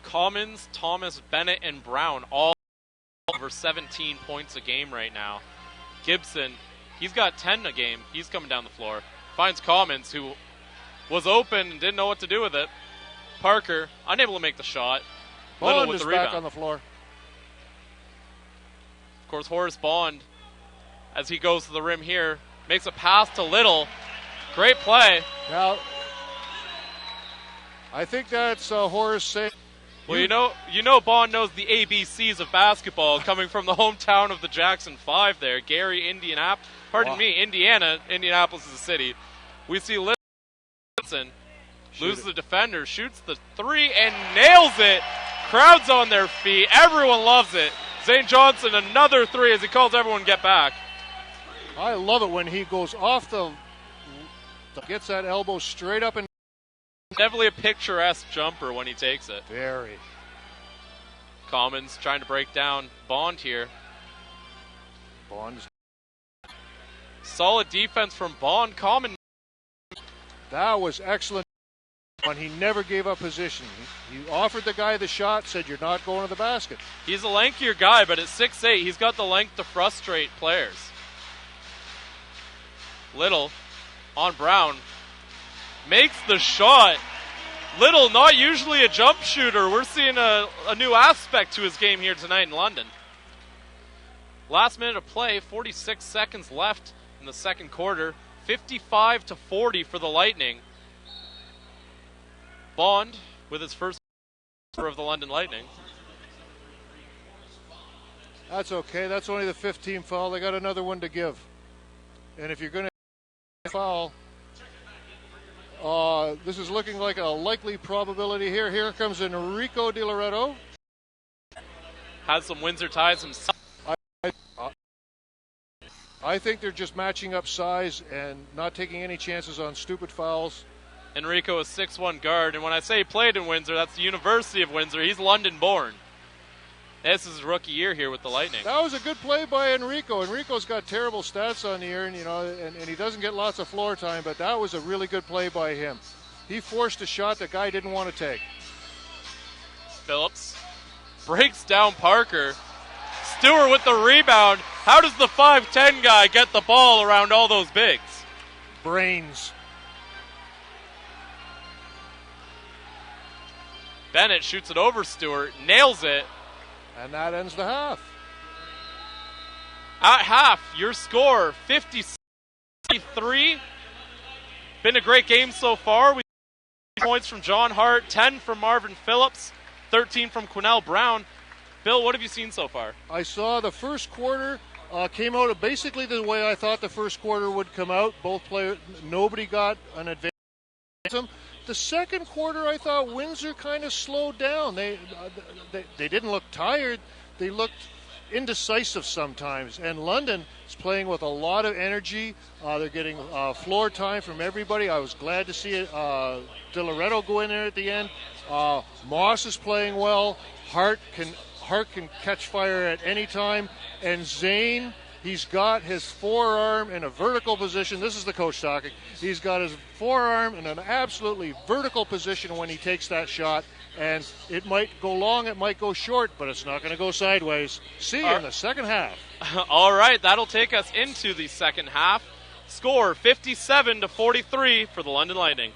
Commons, Thomas, Bennett, and Brown all over 17 points a game right now. Gibson, he's got 10 a game. He's coming down the floor. Finds Commons, who was open and didn't know what to do with it. Parker, unable to make the shot. Little Bond with is the rebound. back on the floor. Of course, Horace Bond, as he goes to the rim here, makes a pass to Little. Great play. Now, I think that's Horace saying. Well, you know Bond knows the ABCs of basketball, coming from the hometown of the Jackson 5 there, Gary, Indianapolis. Pardon me, Indiana. Indianapolis is a city. We see Little loses the defender, shoots the three, and nails it. Crowd's on their feet. Everyone loves it. Zane Johnson, another three as he calls everyone get back. I love it when he goes off gets that elbow straight up and. Definitely a picturesque jumper when he takes it. Very. Commons trying to break down Bond here. Bond's. Solid defense from Bond. Common. That was excellent. And he never gave up position. He offered the guy the shot, said you're not going to the basket. He's a lankier guy, but at 6'8", he's got the length to frustrate players. Little on Brown. Makes the shot. Little, not usually a jump shooter. We're seeing a new aspect to his game here tonight in London. Last minute of play, 46 seconds left in the second quarter. 55-40 for the Lightning. Bond with his first of the London Lightning. That's okay. That's only the 15th foul. They got another one to give. And if you're going to foul, this is looking like a likely probability here. Here comes Enrico Di Loretto. Has some Windsor ties himself. I think they're just matching up size and not taking any chances on stupid fouls. Enrico is 6'1" guard, and when I say he played in Windsor, that's the University of Windsor. He's London-born. This is his rookie year here with the Lightning. That was a good play by Enrico. Enrico's got terrible stats on the year, and he doesn't get lots of floor time, but that was a really good play by him. He forced a shot the guy didn't want to take. Phillips breaks down Parker. Stewart with the rebound. How does the 5'10" guy get the ball around all those bigs? Brains. Bennett shoots it over Stewart, nails it. And that ends the half. At half, your score, 53. Been a great game so far. We points from John Hart, 10 from Marvin Phillips, 13 from Quinnell Brown. Bill, what have you seen so far? I saw the first quarter came out basically the way I thought the first quarter would come out. Both players, nobody got an advantage. The second quarter, I thought Windsor kind of slowed down. They didn't look tired. They looked indecisive sometimes. And London is playing with a lot of energy. They're getting floor time from everybody. I was glad to see it. Di Loretto go in there at the end. Moss is playing well. Hart can catch fire at any time. And Zane, he's got his forearm in a vertical position. This is the coach talking. He's got his forearm in an absolutely vertical position when he takes that shot. And it might go long, it might go short, but it's not going to go sideways. See you in the second half. All right, that'll take us into the second half. Score 57-43 for the London Lightning.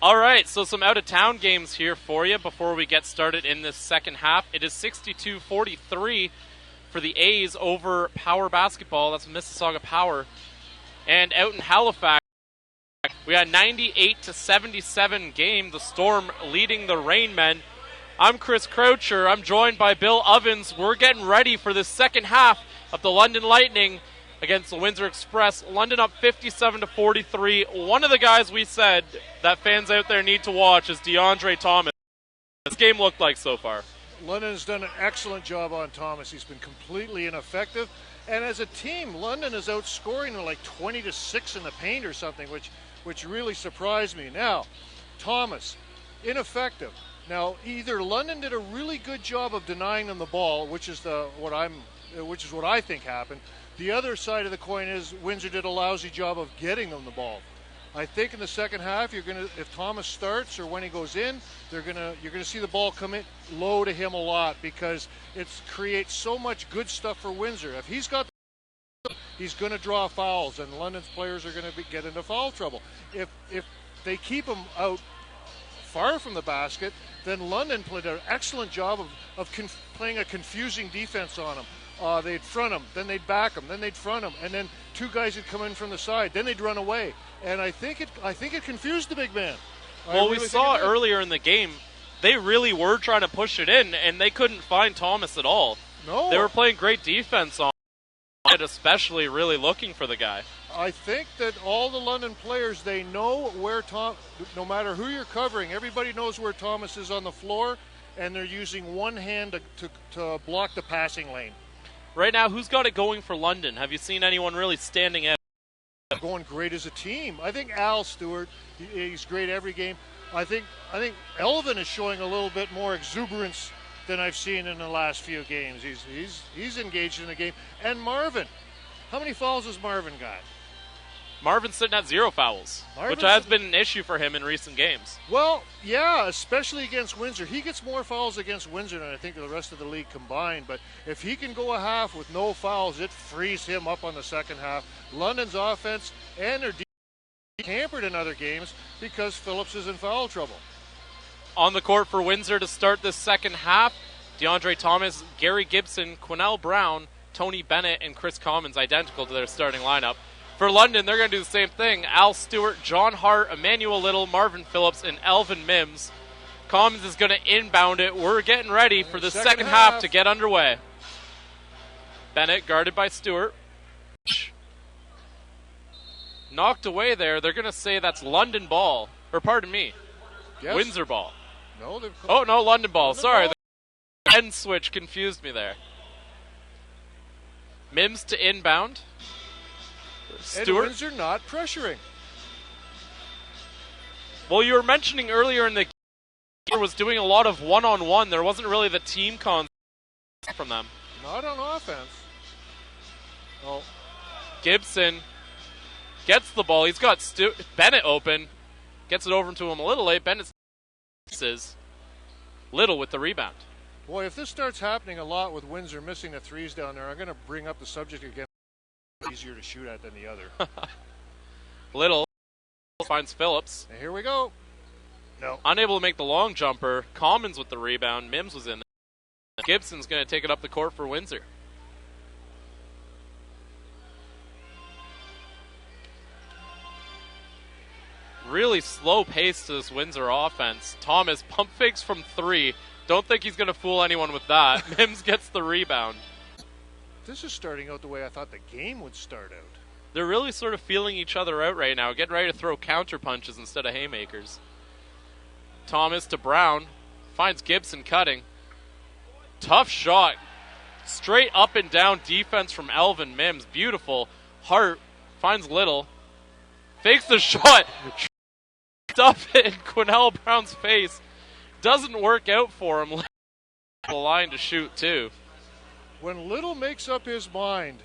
All right, so some out-of-town games here for you before we get started in this second half. It is 62-43 for the A's over Power Basketball. That's Mississauga Power. And out in Halifax, we had 98-77 game. The Storm leading the Rainmen. I'm Chris Croucher. I'm joined by Bill Ovens. We're getting ready for the second half of the London Lightning against the Windsor Express. London up 57-43. One of the guys we said that fans out there need to watch is DeAndre Thomas. This game looked like so far. London's done an excellent job on Thomas. He's been completely ineffective. And as a team, London is outscoring them like 20-6 in the paint or something, which really surprised me. Now, Thomas, ineffective. Now, either London did a really good job of denying them the ball, which is what I think happened. The other side of the coin is Windsor did a lousy job of getting them the ball. I think in the second half, if Thomas starts or when he goes in, you're gonna see the ball come in low to him a lot because it creates so much good stuff for Windsor. If he's got, he's gonna draw fouls, and London's players are gonna get into foul trouble. If they keep him out far from the basket, then London played an excellent job of playing a confusing defense on him. They'd front him, then they'd back him, then they'd front him, and then two guys would come in from the side, then they'd run away. And I think it confused the big man. Well, we saw earlier in the game, they really were trying to push it in, and they couldn't find Thomas at all. No. They were playing great defense on it, especially really looking for the guy. I think that all the London players, they know where no matter who you're covering, everybody knows where Thomas is on the floor, and they're using one hand to block the passing lane. Right now, who's got it going for London? Have you seen anyone really standing out? Going great as a team. I think Al Stewart, he's great every game. I think Elvin is showing a little bit more exuberance than I've seen in the last few games. He's engaged in the game. And Marvin, how many fouls has Marvin got? Marvin's sitting at 0 fouls, which has been an issue for him in recent games. Well, yeah, especially against Windsor. He gets more fouls against Windsor than I think the rest of the league combined. But if he can go a half with no fouls, it frees him up on the second half. London's offense and their defense hampered in other games because Phillips is in foul trouble. On the court for Windsor to start this second half, DeAndre Thomas, Gary Gibson, Quinnell Brown, Tony Bennett, and Chris Commons, identical to their starting lineup. For London, they're going to do the same thing. Al Stewart, John Hart, Emmanuel Little, Marvin Phillips, and Elvin Mims. Commons is going to inbound it. We're getting ready for the second half to get underway. Bennett guarded by Stewart. Knocked away there. They're going to say that's London ball. Or pardon me, Yes. Windsor ball. No, Oh, no, London ball. London Sorry, ball. the end switch confused me there. Mims to inbound. And Stewart. Windsor not pressuring. Well, you were mentioning earlier in the game was doing a lot of one-on-one. There wasn't really the team concept from them. Not on offense. Oh, Gibson gets the ball. He's got Bennett open. Gets it over to him a little late. Bennett misses. Little with the rebound. boy, if this starts happening a lot with Windsor missing the threes down there, I'm going to bring up the subject again. Easier to shoot at than the other. Little finds Phillips. And here we go. No. Unable to make the long jumper. Commons with the rebound. Mims was in there. Gibson's going to take it up the court for Windsor. Really slow pace to this Windsor offense. Thomas pump fakes from 3. Don't think he's going to fool anyone with that. Mims gets the rebound. This is starting out the way I thought the game would start out. They're really sort of feeling each other out right now, getting ready to throw counter punches instead of haymakers. Thomas to Brown. Finds Gibson cutting. Tough shot. Straight up and down defense from Elvin Mims. Beautiful. Hart finds Little. Fakes the shot. Stuff it in Quinnell Brown's face. Doesn't work out for him. The line to shoot too. When Little makes up his mind,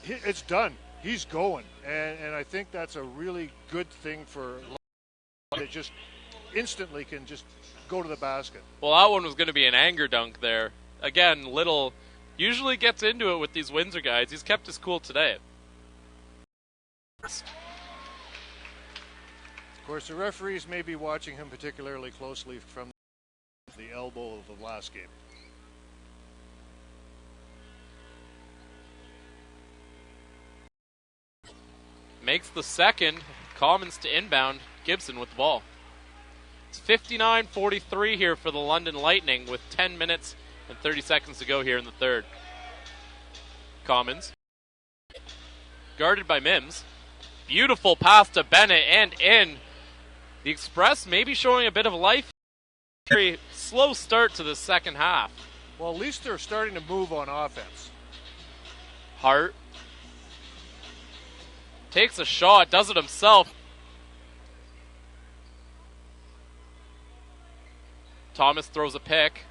it's done. He's going. And I think that's a really good thing for that just instantly can just go to the basket. Well, that one was going to be an anger dunk there. Again, Little usually gets into it with these Windsor guys. He's kept his cool today. Of course, the referees may be watching him particularly closely from the elbow of the last game. Makes the second. Commons to inbound. Gibson with the ball. It's 59-43 here for the London Lightning with 10 minutes and 30 seconds to go here in the third. Commons. Guarded by Mims. Beautiful pass to Bennett and in. The Express maybe showing a bit of life. Very slow start to the second half. Well, at least they're starting to move on offense. Hart. Takes a shot, does it himself. Thomas throws a pick.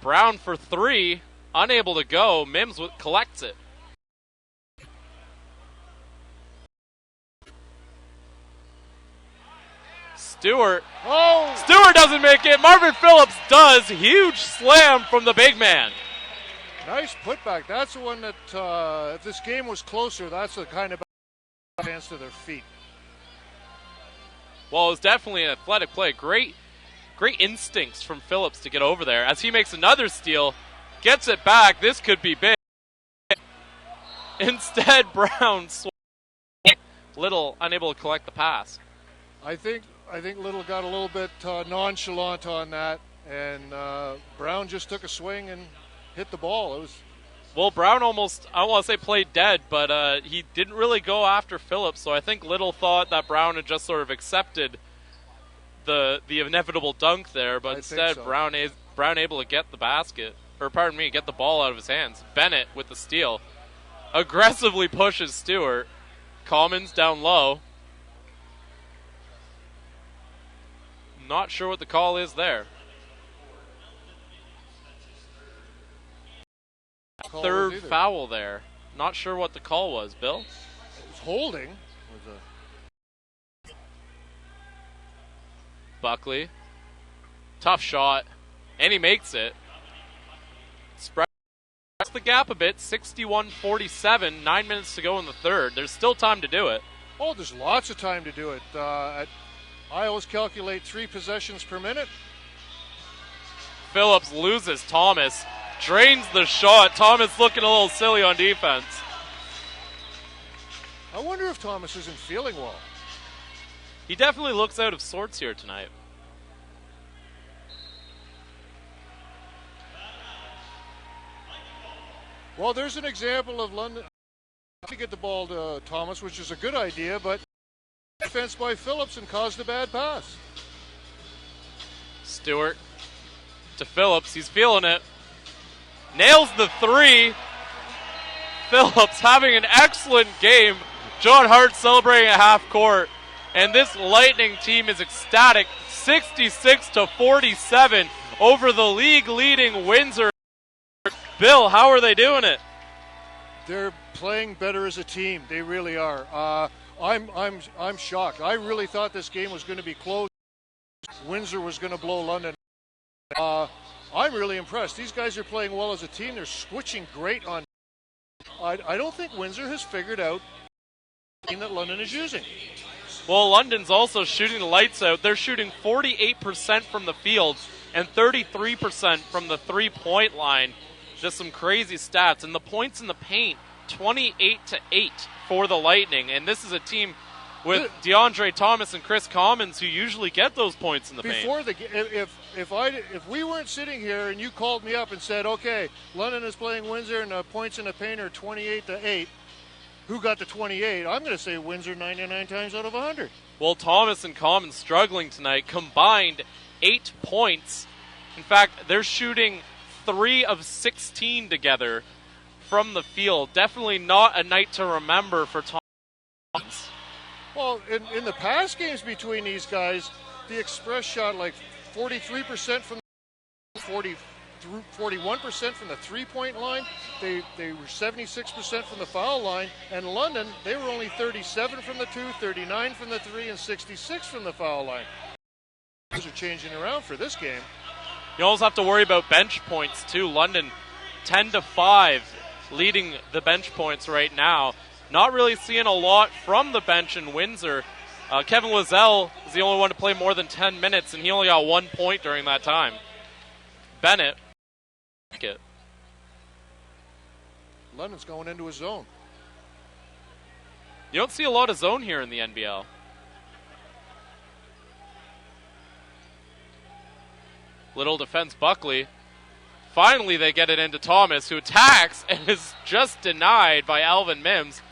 Brown for three. Unable to go. Mims collects it. Stewart. Oh! Stewart doesn't make it. Marvin Phillips does. Huge slam from the big man. Nice putback. That's the one that, if this game was closer, that's the kind of hands to their feet. Well, it was definitely an athletic play. Great instincts from Phillips to get over there. As he makes another steal, gets it back. This could be big. Instead, Brown Little unable to collect the pass. I think Little got a little bit nonchalant on that, and Brown just took a swing and hit the ball. It was. Well, Brown almost, I don't want to say played dead, but he didn't really go after Phillips, so I think Little thought that Brown had just sort of accepted the inevitable dunk there, but instead so. Brown able to get the basket, or pardon me, get the ball out of his hands. Bennett with the steal. Aggressively pushes Stewart. Commons down low. Not sure what the call is there. Third foul there. Not sure what the call was, Bill. It was holding. Buckley. Tough shot. And he makes it. Spreads the gap a bit. 61-47. 9 minutes to go in the third. There's still time to do it. Oh, there's lots of time to do it. I always calculate 3 possessions per minute. Phillips loses Thomas. Drains the shot. Thomas looking a little silly on defense. I wonder if Thomas isn't feeling well. He definitely looks out of sorts here tonight. Well, there's an example of London to get the ball to Thomas, which is a good idea, but defense by Phillips and caused a bad pass. Stewart to Phillips. He's feeling it. Nails the three. Phillips having an excellent game. John Hart celebrating at half court. And this Lightning team is ecstatic. 66-47 over the league-leading Windsor. Bill, how are they doing it? They're playing better as a team. They really are. I'm shocked. I really thought this game was going to be close. Windsor was going to blow London. I'm really impressed. These guys are playing well as a team. They're switching great on. I don't think Windsor has figured out the team that London is using. Well, London's also shooting the lights out. They're shooting 48% from the field and 33% from the three-point line. Just some crazy stats. And the points in the paint, 28-8 for the Lightning. And this is a team with DeAndre Thomas and Chris Commons who usually get those points in the paint. If we weren't sitting here and you called me up and said, okay, London is playing Windsor and the points in the paint are 28-8, who got the 28? I'm going to say Windsor 99 times out of 100. Well, Thomas and Commons struggling tonight, combined 8 points. In fact, they're shooting 3 of 16 together from the field. Definitely not a night to remember for Thomas. Well, in the past games between these guys, the Express shot like 43% from the 41% from the three-point line. They were 76% from the foul line. And London, they were only 37 from the 2, 39 from the 3, and 66 from the foul line. Those are changing around for this game. You also have to worry about bench points, too. London 10-5 leading the bench points right now. Not really seeing a lot from the bench in Windsor. Kevin Lozelle is the only one to play more than 10 minutes, and he only got 1 point during that time. Bennett. London's going into his zone. You don't see a lot of zone here in the NBL. Little defends Buckley. Finally, they get it into Thomas, who attacks and is just denied by Alvin Mims.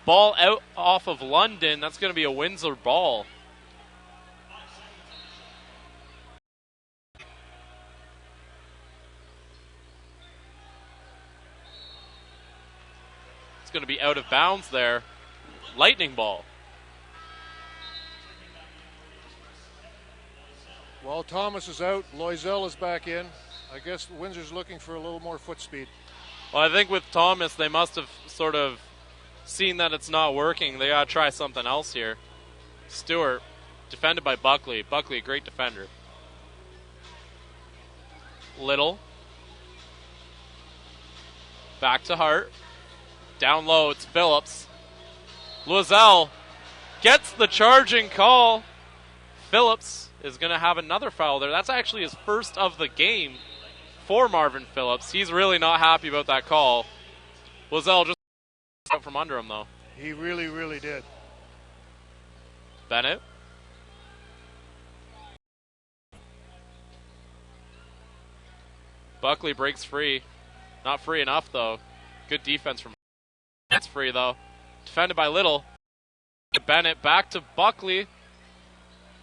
Ball out off of London. That's going to be a Windsor ball. It's going to be out of bounds there. Lightning ball. Well, Thomas is out. Loisel is back in. I guess Windsor's looking for a little more foot speed. Well, I think with Thomas, they must have sort of seen that it's not working. They got to try something else here. Stewart, defended by Buckley. Buckley, a great defender. Little. Back to Hart. Down low, it's Phillips. Loisel gets the charging call. Phillips is going to have another foul there. That's actually his first of the game for Marvin Phillips. He's really not happy about that call. Loisel just out from under him, though. He really, really did. Bennett. Buckley breaks free. Not free enough, though. Good defense from It's free, though. Defended by Little. Bennett back to Buckley.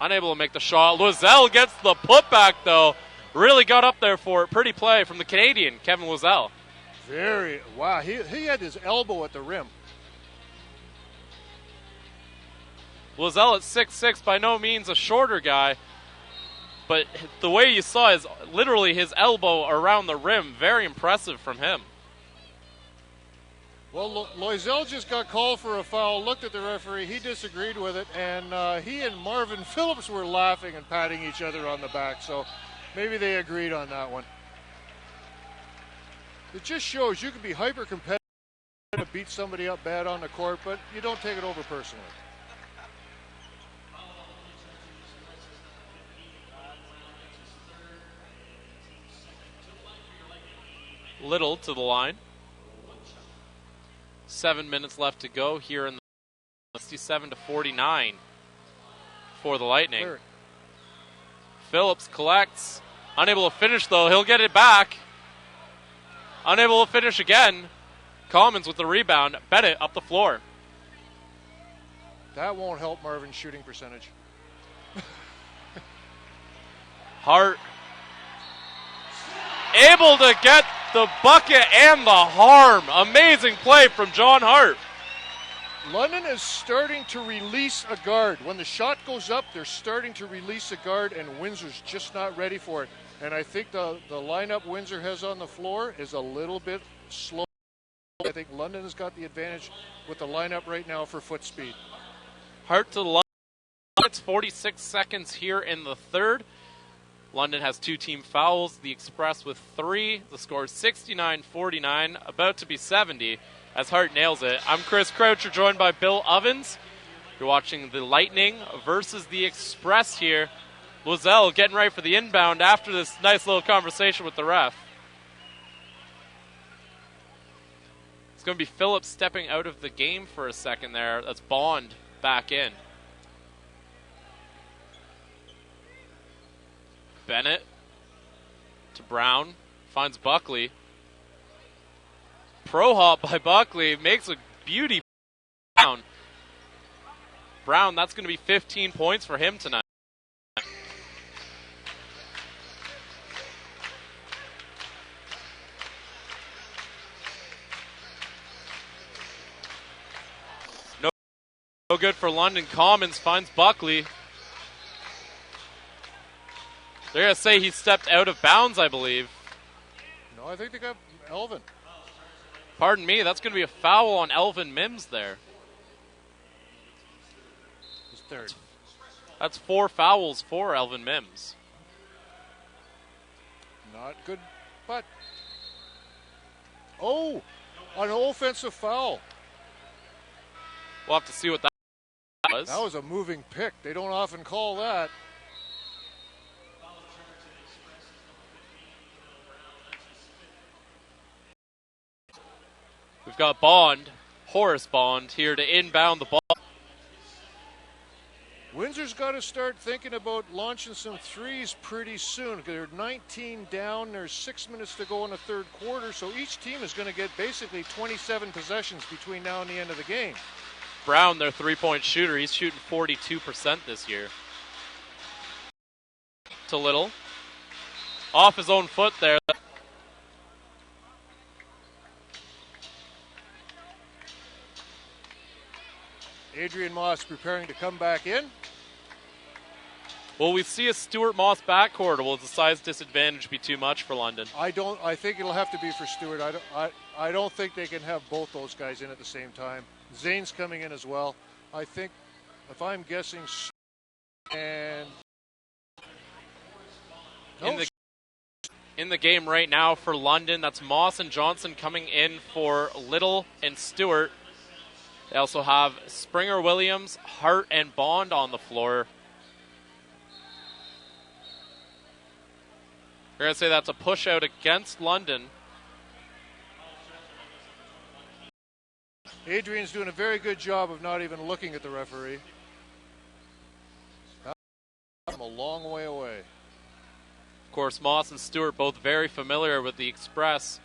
Unable to make the shot. Loisel gets the putback, though. Really got up there for it. Pretty play from the Canadian, Kevin Loisel. Wow, he had his elbow at the rim. Loisel at 6'6", by no means a shorter guy. But the way you saw is literally his elbow around the rim. Very impressive from him. Well, Loisel just got called for a foul, looked at the referee, he disagreed with it, and he and Marvin Phillips were laughing and patting each other on the back, so maybe they agreed on that one. It just shows you can be hyper-competitive to beat somebody up bad on the court, but you don't take it over personally. Little to the line. 7 minutes left to go here in the 67-49 for the Lightning. Clear. Phillips collects. Unable to finish, though. He'll get it back. Unable to finish again. Commons with the rebound. Bennett up the floor. That won't help Marvin's shooting percentage. Hart able to get the bucket and the harm. Amazing play from John Hart. London is starting to release a guard. When the shot goes up, they're starting to release a guard, and Windsor's just not ready for it. And I think the lineup Windsor has on the floor is a little bit slow. I think London has got the advantage with the lineup right now for foot speed. Hart to the line. It's 46 seconds here in the third. London has 2 team fouls. The Express with 3. The score is 69-49, about to be 70 as Hart nails it. I'm Chris Croucher, joined by Bill Ovens. You're watching the Lightning versus the Express here. Loisel getting ready for the inbound after this nice little conversation with the ref. It's going to be Phillips stepping out of the game for a second there. That's Bond back in. Bennett to Brown, finds Buckley. Pro hop by Buckley, makes a beauty. Brown, that's going to be 15 points for him tonight. No good for London. Commons finds Buckley. They're going to say he stepped out of bounds, I believe. No, I think they got Elvin. Pardon me, that's going to be a foul on Elvin Mims there. His third. That's 4 fouls for Elvin Mims. Not good, but... Oh, an offensive foul. We'll have to see what that was. was. That was a moving pick. They don't often call that. We've got Bond, Horace Bond, here to inbound the ball. Windsor's got to start thinking about launching some threes pretty soon. They're 19 down. There's 6 minutes to go in the third quarter, so each team is going to get basically 27 possessions between now and the end of the game. Brown, their three-point shooter, he's shooting 42% this year. To Little. Off his own foot there. Adrian Moss preparing to come back in. Will we see a Stewart Moss backcourt, or will the size disadvantage be too much for London? I think it'll have to be for Stewart. I don't think they can have both those guys in at the same time. Zane's coming in as well. I think, if I'm guessing, and in the game right now for London, that's Moss and Johnson coming in for Little and Stewart. They also have Springer, Williams, Hart, and Bond on the floor. We're going to say that's a push out against London. Adrian's doing a very good job of not even looking at the referee. I'm a long way away. Of course, Moss and Stewart both very familiar with the Express,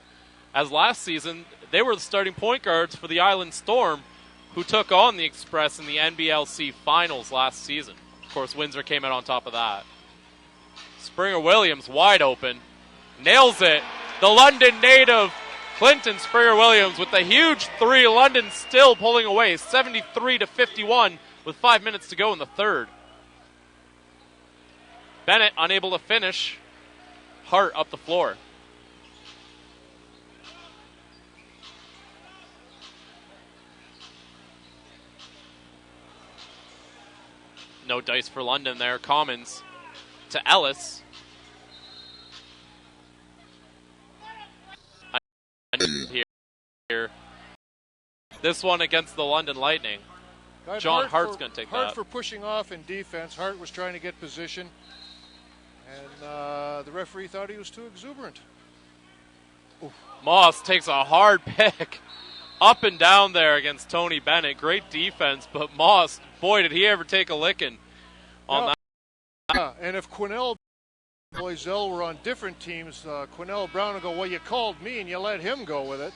as last season they were the starting point guards for the Island Storm, who took on the Express in the NBLC Finals last season. Of course, Windsor came out on top of that. Springer Williams wide open, nails it. The London native, Clinton Springer Williams, with the huge three. London still pulling away, 73-51, with 5 minutes to go in the third. Bennett unable to finish. Hart up the floor. No dice for London there. Commons to Ellis. Here. This one against the London Lightning. John Hart's going to take that. Hart for pushing off in defense. Hart was trying to get position, and the referee thought he was too exuberant. Oof. Moss takes a hard pick up and down there against Tony Bennett. Great defense, but Moss, boy, did he ever take a licking on that. Yeah, and if Quinnell and Loisel were on different teams, Quinnell Brown would go, well, you called me and you let him go with it.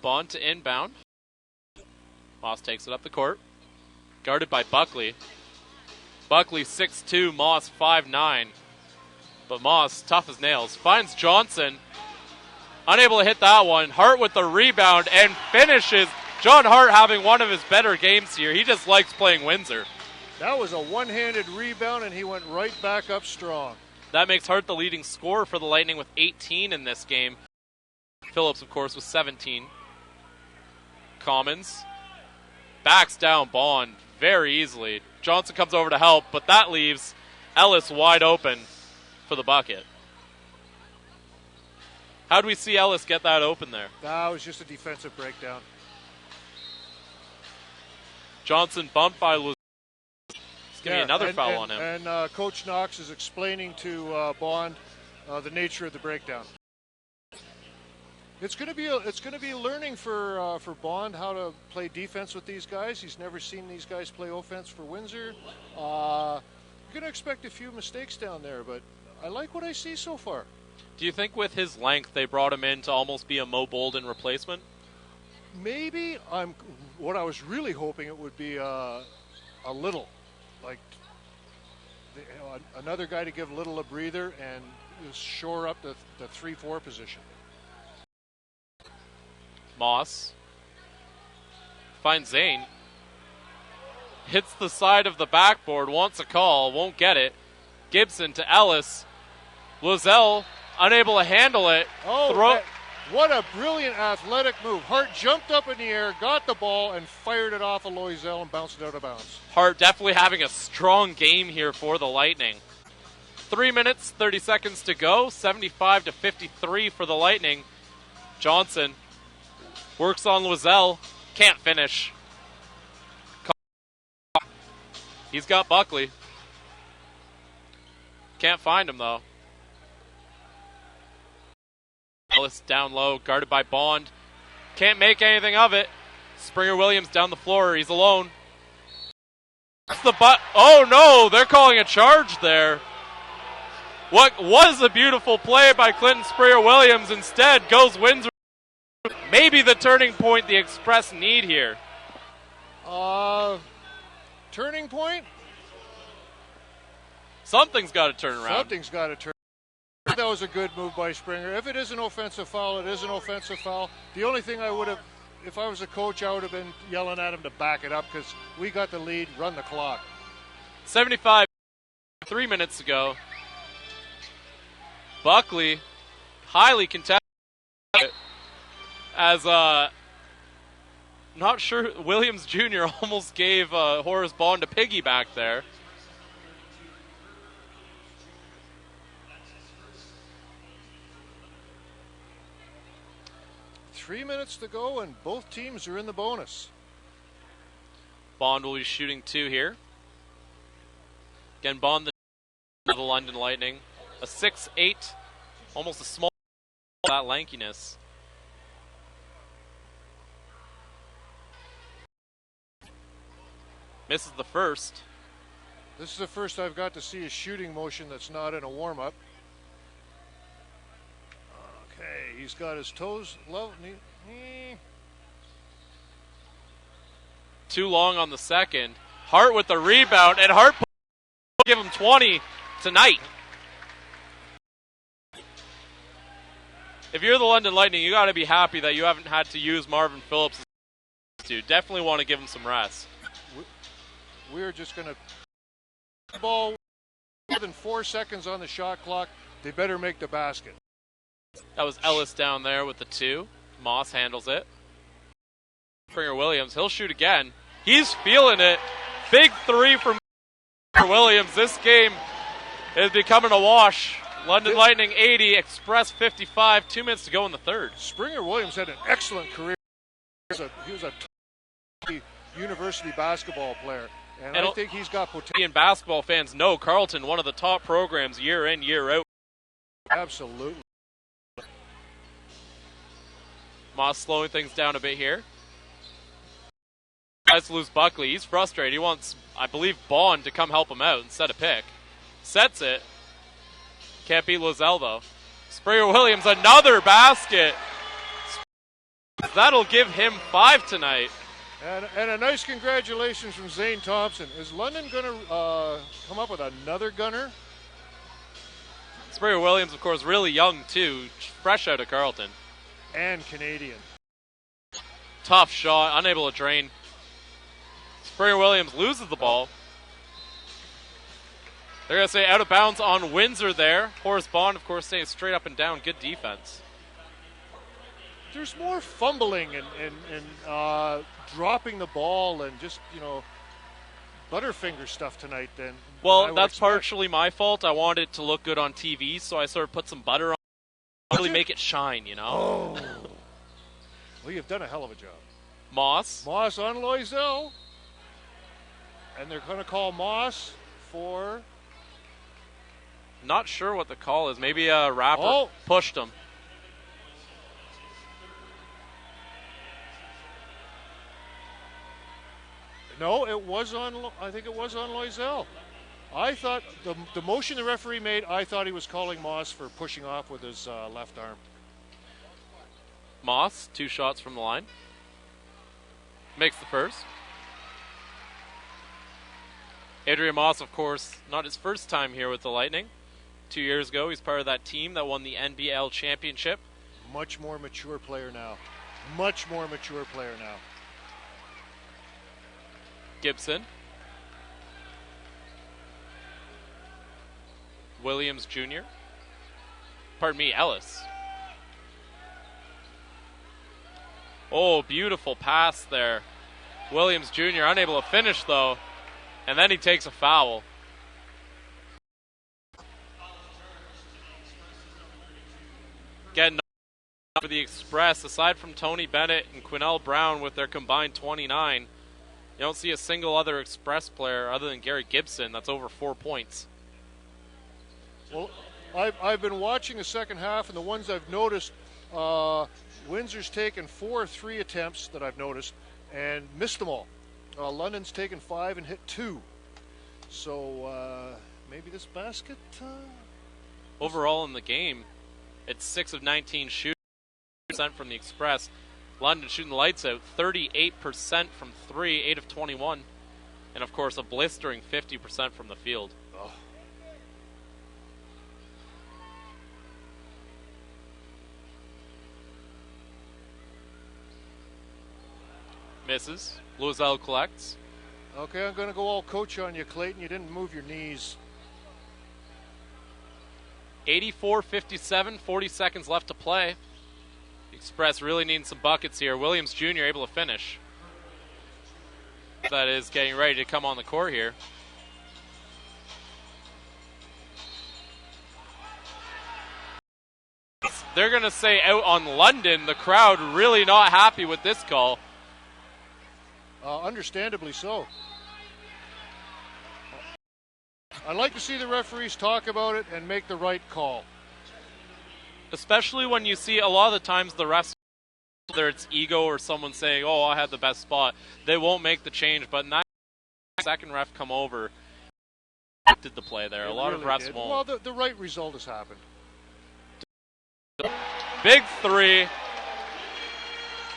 Bond to inbound. Moss takes it up the court. Guarded by Buckley. Buckley 6'2", Moss 5'9". But Moss, tough as nails, finds Johnson. Unable to hit that one. Hart with the rebound and finishes. John Hart having one of his better games here. He just likes playing Windsor. That was a one-handed rebound, and he went right back up strong. That makes Hart the leading scorer for the Lightning with 18 in this game. Phillips, of course, with 17. Commons backs down Bond very easily. Johnson comes over to help, but that leaves Ellis wide open for the bucket. How do we see Ellis get that open there? That was just a defensive breakdown. Johnson bumped by Luz. It's going to be another foul on him. And Coach Knox is explaining to Bond the nature of the breakdown. It's going to be learning for Bond how to play defense with these guys. He's never seen these guys play offense for Windsor. You're going to expect a few mistakes down there, but I like what I see so far. Do you think with his length they brought him in to almost be a Mo Bolden replacement? Maybe. What I was really hoping it would be a Little, like another guy to give Little a breather and shore up the 3-4 position. Moss finds Zane. Hits the side of the backboard, wants a call, won't get it. Gibson to Ellis. Loisel unable to handle it. What a brilliant athletic move. Hart jumped up in the air, got the ball, and fired it off of Loisel and bounced it out of bounds. Hart definitely having a strong game here for the Lightning. 3 minutes, 30 seconds to go. 75-53 for the Lightning. Johnson Works on Loiselle. Can't finish. He's got Buckley. Can't find him, though. Ellis down low, guarded by Bond. Can't make anything of it. Springer Williams down the floor. He's alone. That's the oh, no. They're calling a charge there. What was a beautiful play by Clinton Springer Williams instead goes Windsor. Maybe the turning point the Express need here. Turning point? Something's got to turn around. Something's got to turn. That was a good move by Springer. If it is an offensive foul, it is an offensive foul. The only thing I would have, if I was a coach, I would have been yelling at him to back it up because we got the lead, run the clock. 75, 3 minutes ago. Buckley, highly contested. As, not sure, Williams Jr. almost gave Horace Bond a piggyback there. Three minutes to go, and both teams are in the bonus. Bond will be shooting 2 here. Again, Bond, the London Lightning. A 6'8", almost a small, that lankiness. Misses the first. This is the first I've got to see a shooting motion that's not in a warm-up. Okay, he's got his toes low. Too long on the second. Hart with the rebound, and Hart will give him 20 tonight. If you're the London Lightning, you got to be happy that you haven't had to use Marvin Phillips. Definitely want to give him some rest. We're just going to ball more than 4 seconds on the shot clock. They better make the basket. That was Ellis down there with the 2. Moss handles it. Springer Williams, he'll shoot again. He's feeling it. Big 3 from Williams. This game is becoming a wash. London Lightning 80, Express 55. 2 minutes to go in the third. Springer Williams had an excellent career. He was a university basketball player. And I think he's got potential. And basketball fans know Carleton, one of the top programs year in, year out. Absolutely. Moss slowing things down a bit here. Tries to lose Buckley. He's frustrated. He wants, I believe, Bond to come help him out and set a pick. Sets it. Can't beat Loiselle, though. Springer Williams, another basket. That'll give him 5 tonight. And a nice congratulations from Zane Thompson. Is London going to come up with another gunner? Springer Williams, of course, really young, too. Fresh out of Carleton. And Canadian. Tough shot, unable to drain. Springer Williams loses the ball. They're going to say out of bounds on Windsor there. Horace Bond, of course, staying straight up and down. Good defense. There's more fumbling and dropping the ball and just, Butterfinger stuff tonight than. Well, that's partially my fault. I wanted it to look good on TV, so I sort of put some butter on it, really make it shine, Oh. Well, you've done a hell of a job. Moss on Loiselle. And they're going to call Moss for. Not sure what the call is. Maybe a rapper pushed him. No, I think it was on Loiselle. I thought the motion the referee made, I thought he was calling Moss for pushing off with his left arm. Moss, 2 shots from the line. Makes the first. Adrian Moss, of course, not his first time here with the Lightning. 2 years ago, he's part of that team that won the NBL championship. Much more mature player now. Much more mature player now. Gibson. Williams Jr. Pardon me, Ellis. Oh, beautiful pass there. Williams Jr. unable to finish, though. And then he takes a foul. Again, For the Express, aside from Tony Bennett and Quinnell Brown with their combined 29, you don't see a single other Express player other than Gary Gibson that's over 4 points. Well, I've been watching the second half, and the ones I've noticed, Windsor's taken 4 3 attempts that I've noticed and missed them all. London's taken 5 and hit 2. So maybe this basket. Overall in the game, it's 6 of 19 shooting from the Express. London shooting the lights out, 38% from 3, 8 of 21. And of course, a blistering 50% from the field. Oh. Misses. Loisel collects. Okay, I'm going to go all coach on you, Clayton. You didn't move your knees. 84-57, 40 seconds left to play. Express really needing some buckets here. Williams Jr. able to finish. That is getting ready to come on the court here. They're going to say out on London. The crowd really not happy with this call. Understandably so. I'd like to see the referees talk about it and make the right call. Especially when you see a lot of the times the refs, whether it's ego or someone saying, oh, I had the best spot, they won't make the change. But in that second ref come over, did the play there. A lot of refs won't. Well, the right result has happened. Big three.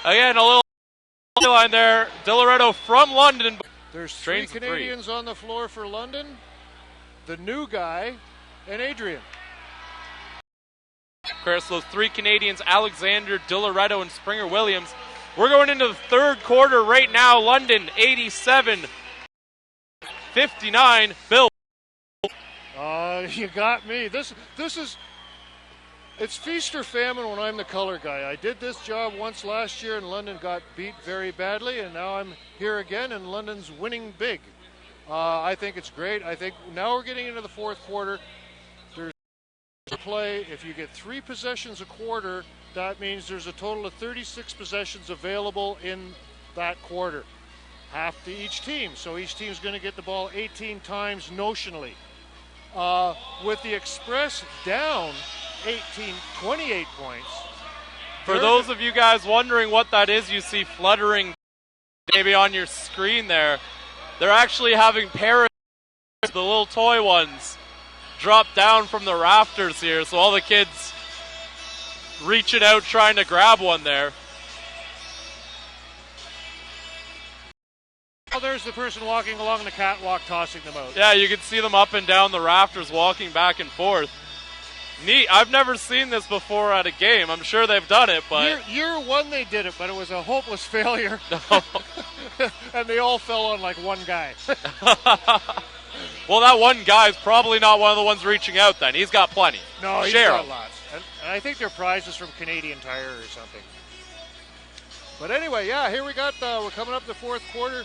Again, a little line there. DiLoretto from London. There's 3 Canadians on the floor for London. The new guy and Adrian. Chris, those 3 Canadians, Alexander, DiLoretto, and Springer Williams. We're going into the third quarter right now. London 87-59. Bill. You got me. This is, it's feast or famine when I'm the color guy. I did this job once last year and London got beat very badly, and now I'm here again and London's winning big. I think it's great. I think now we're getting into the fourth quarter. There's play. If you get 3 possessions a quarter, that means there's a total of 36 possessions available in that quarter. Half to each team. So each team's going to get the ball 18 times notionally. With the Express down 28 points. For those of you guys wondering what that is, you see fluttering maybe on your screen there. They're actually having parachutes, the little toy ones, drop down from the rafters here. So all the kids reaching out trying to grab one there. Oh, there's the person walking along the catwalk tossing them out. Yeah, you can see them up and down the rafters walking back and forth. Neat. I've never seen this before at a game. I'm sure they've done it, but... Year 1 they did it, but it was a hopeless failure. And they all fell on like one guy. Well, that one guy's probably not one of the ones reaching out then. He's got plenty. No, he's got lots. And I think they're prizes from Canadian Tire or something. But anyway, yeah, here we're coming up to the fourth quarter.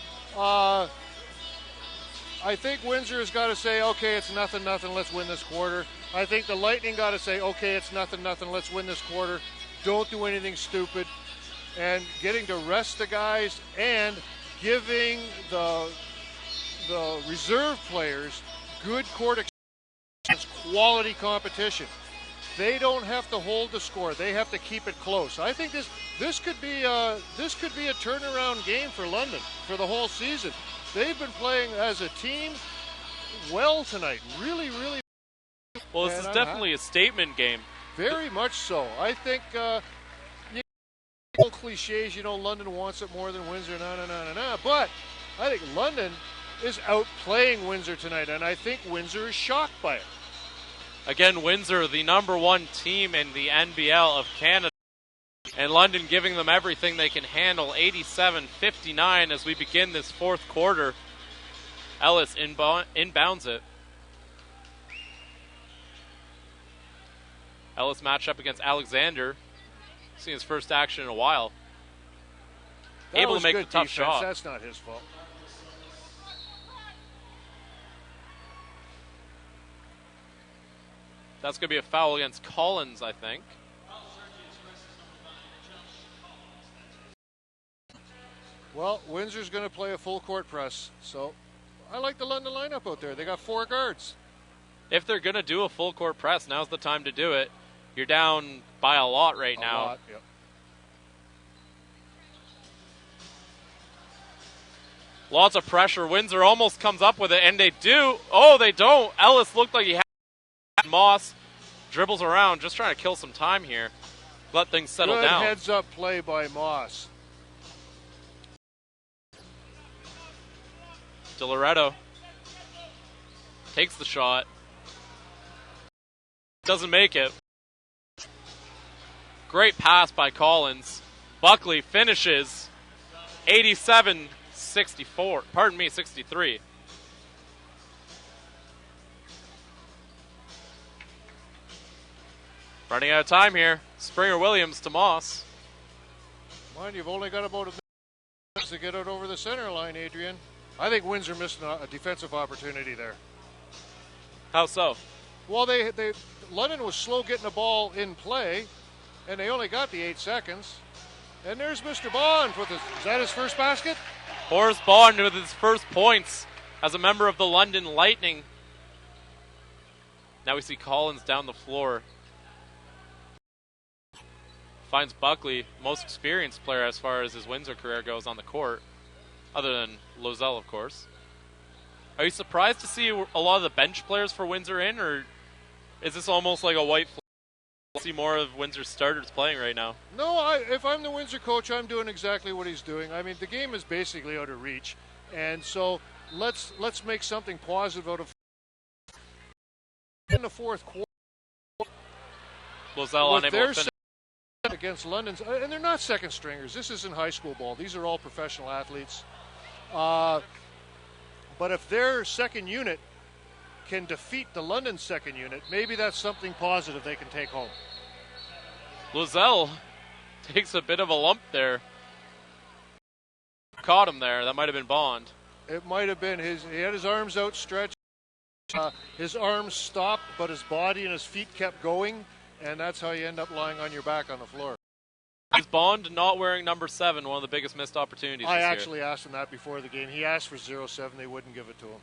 I think Windsor has got to say, okay, it's 0-0, let's win this quarter. I think the Lightning got to say, okay, it's 0-0, let's win this quarter. Don't do anything stupid. And getting to rest the guys and giving the reserve players good court experience, quality competition. They don't have to hold the score. They have to keep it close. I think this could be a turnaround game for London for the whole season. They've been playing as a team well tonight. Really, really. Well, this is definitely a statement game. Very much so. I think cliches, London wants it more than Windsor, but I think London is outplaying Windsor tonight, and I think Windsor is shocked by it. Again, Windsor, the #1 team in the NBL of Canada, and London giving them everything they can handle, 87-59 as we begin this fourth quarter. Ellis inbounds it. Ellis matched up against Alexander. Seen his first action in a while. Able to make the tough shot. That's not his fault. That's going to be a foul against Collins, I think. Well, Windsor's going to play a full court press, so I like the London lineup out there. They got 4 guards. If they're going to do a full court press, now's the time to do it. You're down by a lot right now. A lot, yep. Lots of pressure. Windsor almost comes up with it, and they do. Oh, they don't. Ellis looked like he had Moss. Dribbles around, just trying to kill some time here. Let things settle Good down. heads-up play by Moss. DiLoretto takes the shot. Doesn't make it. Great pass by Collins. Buckley finishes 87-64. Pardon me, 63. Running out of time here. Springer Williams to Moss. Mind you've only got about a minute to get it over the center line, Adrian. I think Windsor missed a defensive opportunity there. How so? Well, London was slow getting the ball in play, and they only got the 8 seconds. And there's Mr. Bond with is that his first basket? Horace Bond with his first points as a member of the London Lightning. Now we see Collins down the floor. Finds Buckley, most experienced player as far as his Windsor career goes on the court, other than Lozelle, of course. Are you surprised to see a lot of the bench players for Windsor in, or is this almost like a white flag? See more of Windsor's starters playing right now? No, if I'm the Windsor coach, I'm doing exactly what he's doing. I mean, the game is basically out of reach, and so let's make something positive out of in the fourth quarter. Lozelle unable to finish. Against London's, and they're not second stringers. This isn't high school ball. These are all professional athletes. But if their second unit can defeat the London second unit, maybe that's something positive they can take home. Lozelle takes a bit of a lump there. Caught him there. That might have been Bond. It might have been he had his arms outstretched. His arms stopped, but his body and his feet kept going. And that's how you end up lying on your back on the floor. Is Bond not wearing number 7 one of the biggest missed opportunities this I year? actually asked him that before the game. He asked for 07. They wouldn't give it to him.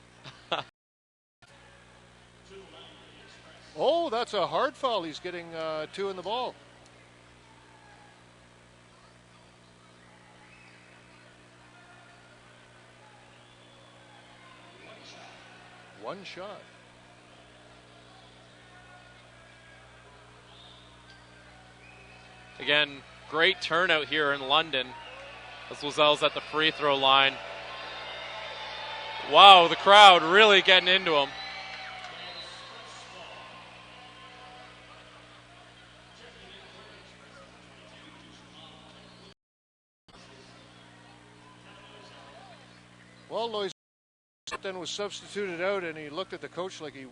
Oh, that's a hard foul. He's getting 2 in the ball. One shot. Again, great turnout here in London as Lozelle's at the free throw line. Wow, the crowd really getting into him. Well, Lois then was substituted out, and he looked at the coach like he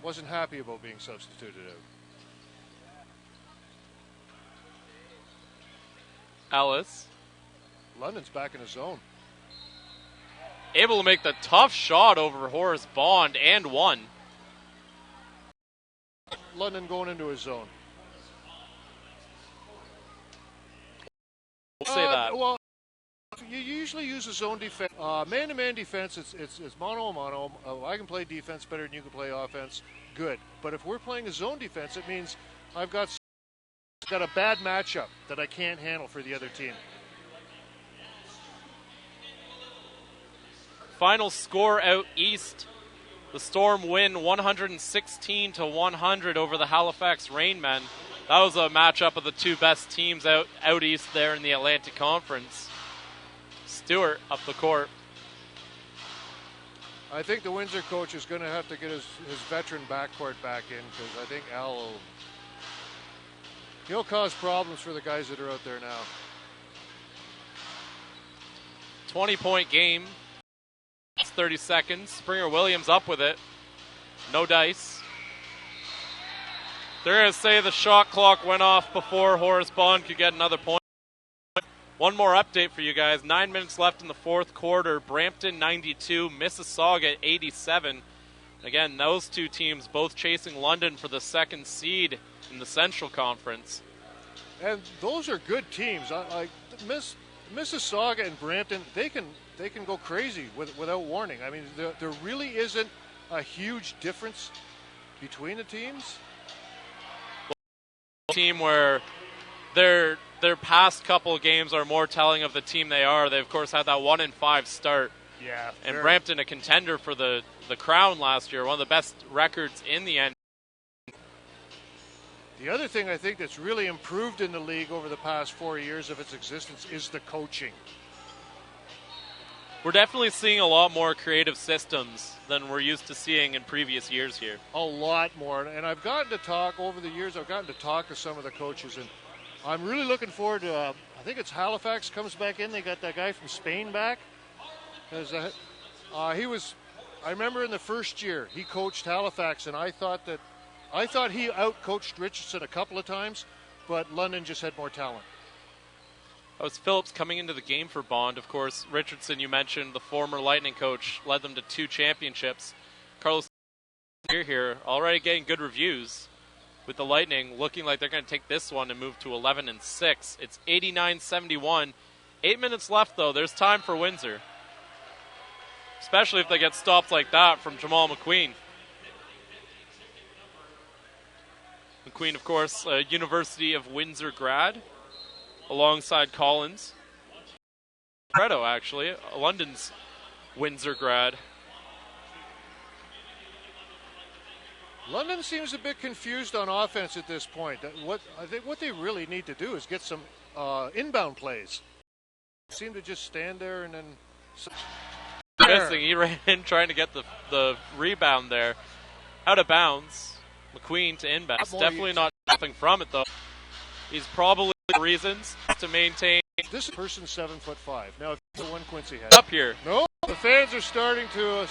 wasn't happy about being substituted out. Ellis. London's back in his zone. Able to make the tough shot over Horace Bond and one. London going into his zone. We'll say that. Well, you usually use a zone defense. Man-to-man defense, it's mano-a-mano. I can play defense better than you can play offense. Good. But if we're playing a zone defense, it means I've got a bad matchup that I can't handle for the other team. Final score out east. The Storm win 116-100 over the Halifax Rainmen. That was a matchup of the two best teams out east there in the Atlantic Conference. Stewart up the court. I think the Windsor coach is going to have to get his veteran backcourt back in, because I think Al he'll cause problems for the guys that are out there now. 20-point game. 30 seconds. Springer Williams up with it. No dice. They're going to say the shot clock went off before Horace Bond could get another point. One more update for you guys. 9 minutes left in the fourth quarter. Brampton 92, Mississauga 87. Again, those two teams both chasing London for the second seed in the Central Conference. And those are good teams. Mississauga and Brampton, they can go crazy without warning. I mean, there really isn't a huge difference between the teams. Team where their past couple of games are more telling of the team they are. They of course had that 1-5 start. Yeah. And Brampton, a contender for the crown last year, one of the best records in the end. The other thing I think that's really improved in the league over the past 4 years of its existence is the coaching. We're definitely seeing a lot more creative systems than we're used to seeing in previous years here. A lot more. And I've gotten to talk over the years, to some of the coaches, and I'm really looking forward to, I think it's Halifax comes back in. They got that guy from Spain back. I remember in the first year he coached Halifax, and I thought he outcoached Richardson a couple of times, but London just had more talent. That was Phillips coming into the game for Bond. Of course, Richardson, you mentioned, the former Lightning coach, led them to 2 championships. Carlos here already getting good reviews with the Lightning, looking like they're going to take this one and move to 11-6. It's 89-71. 8 minutes left, though. There's time for Windsor, especially if they get stops like that from Jamal McQueen. McQueen, of course, a University of Windsor grad, alongside Collins. Credo, actually, London's Windsor grad. London seems a bit confused on offense at this point. I think what they really need to do is get some inbound plays. Seem to just stand there and then... Missing. He ran in trying to get the rebound there. Out of bounds. McQueen to inbound. Definitely not nothing from it, though. He's probably reasons to maintain. This person's 7'5". Now, if it's the one Quincy has. Up here. No, the fans are starting to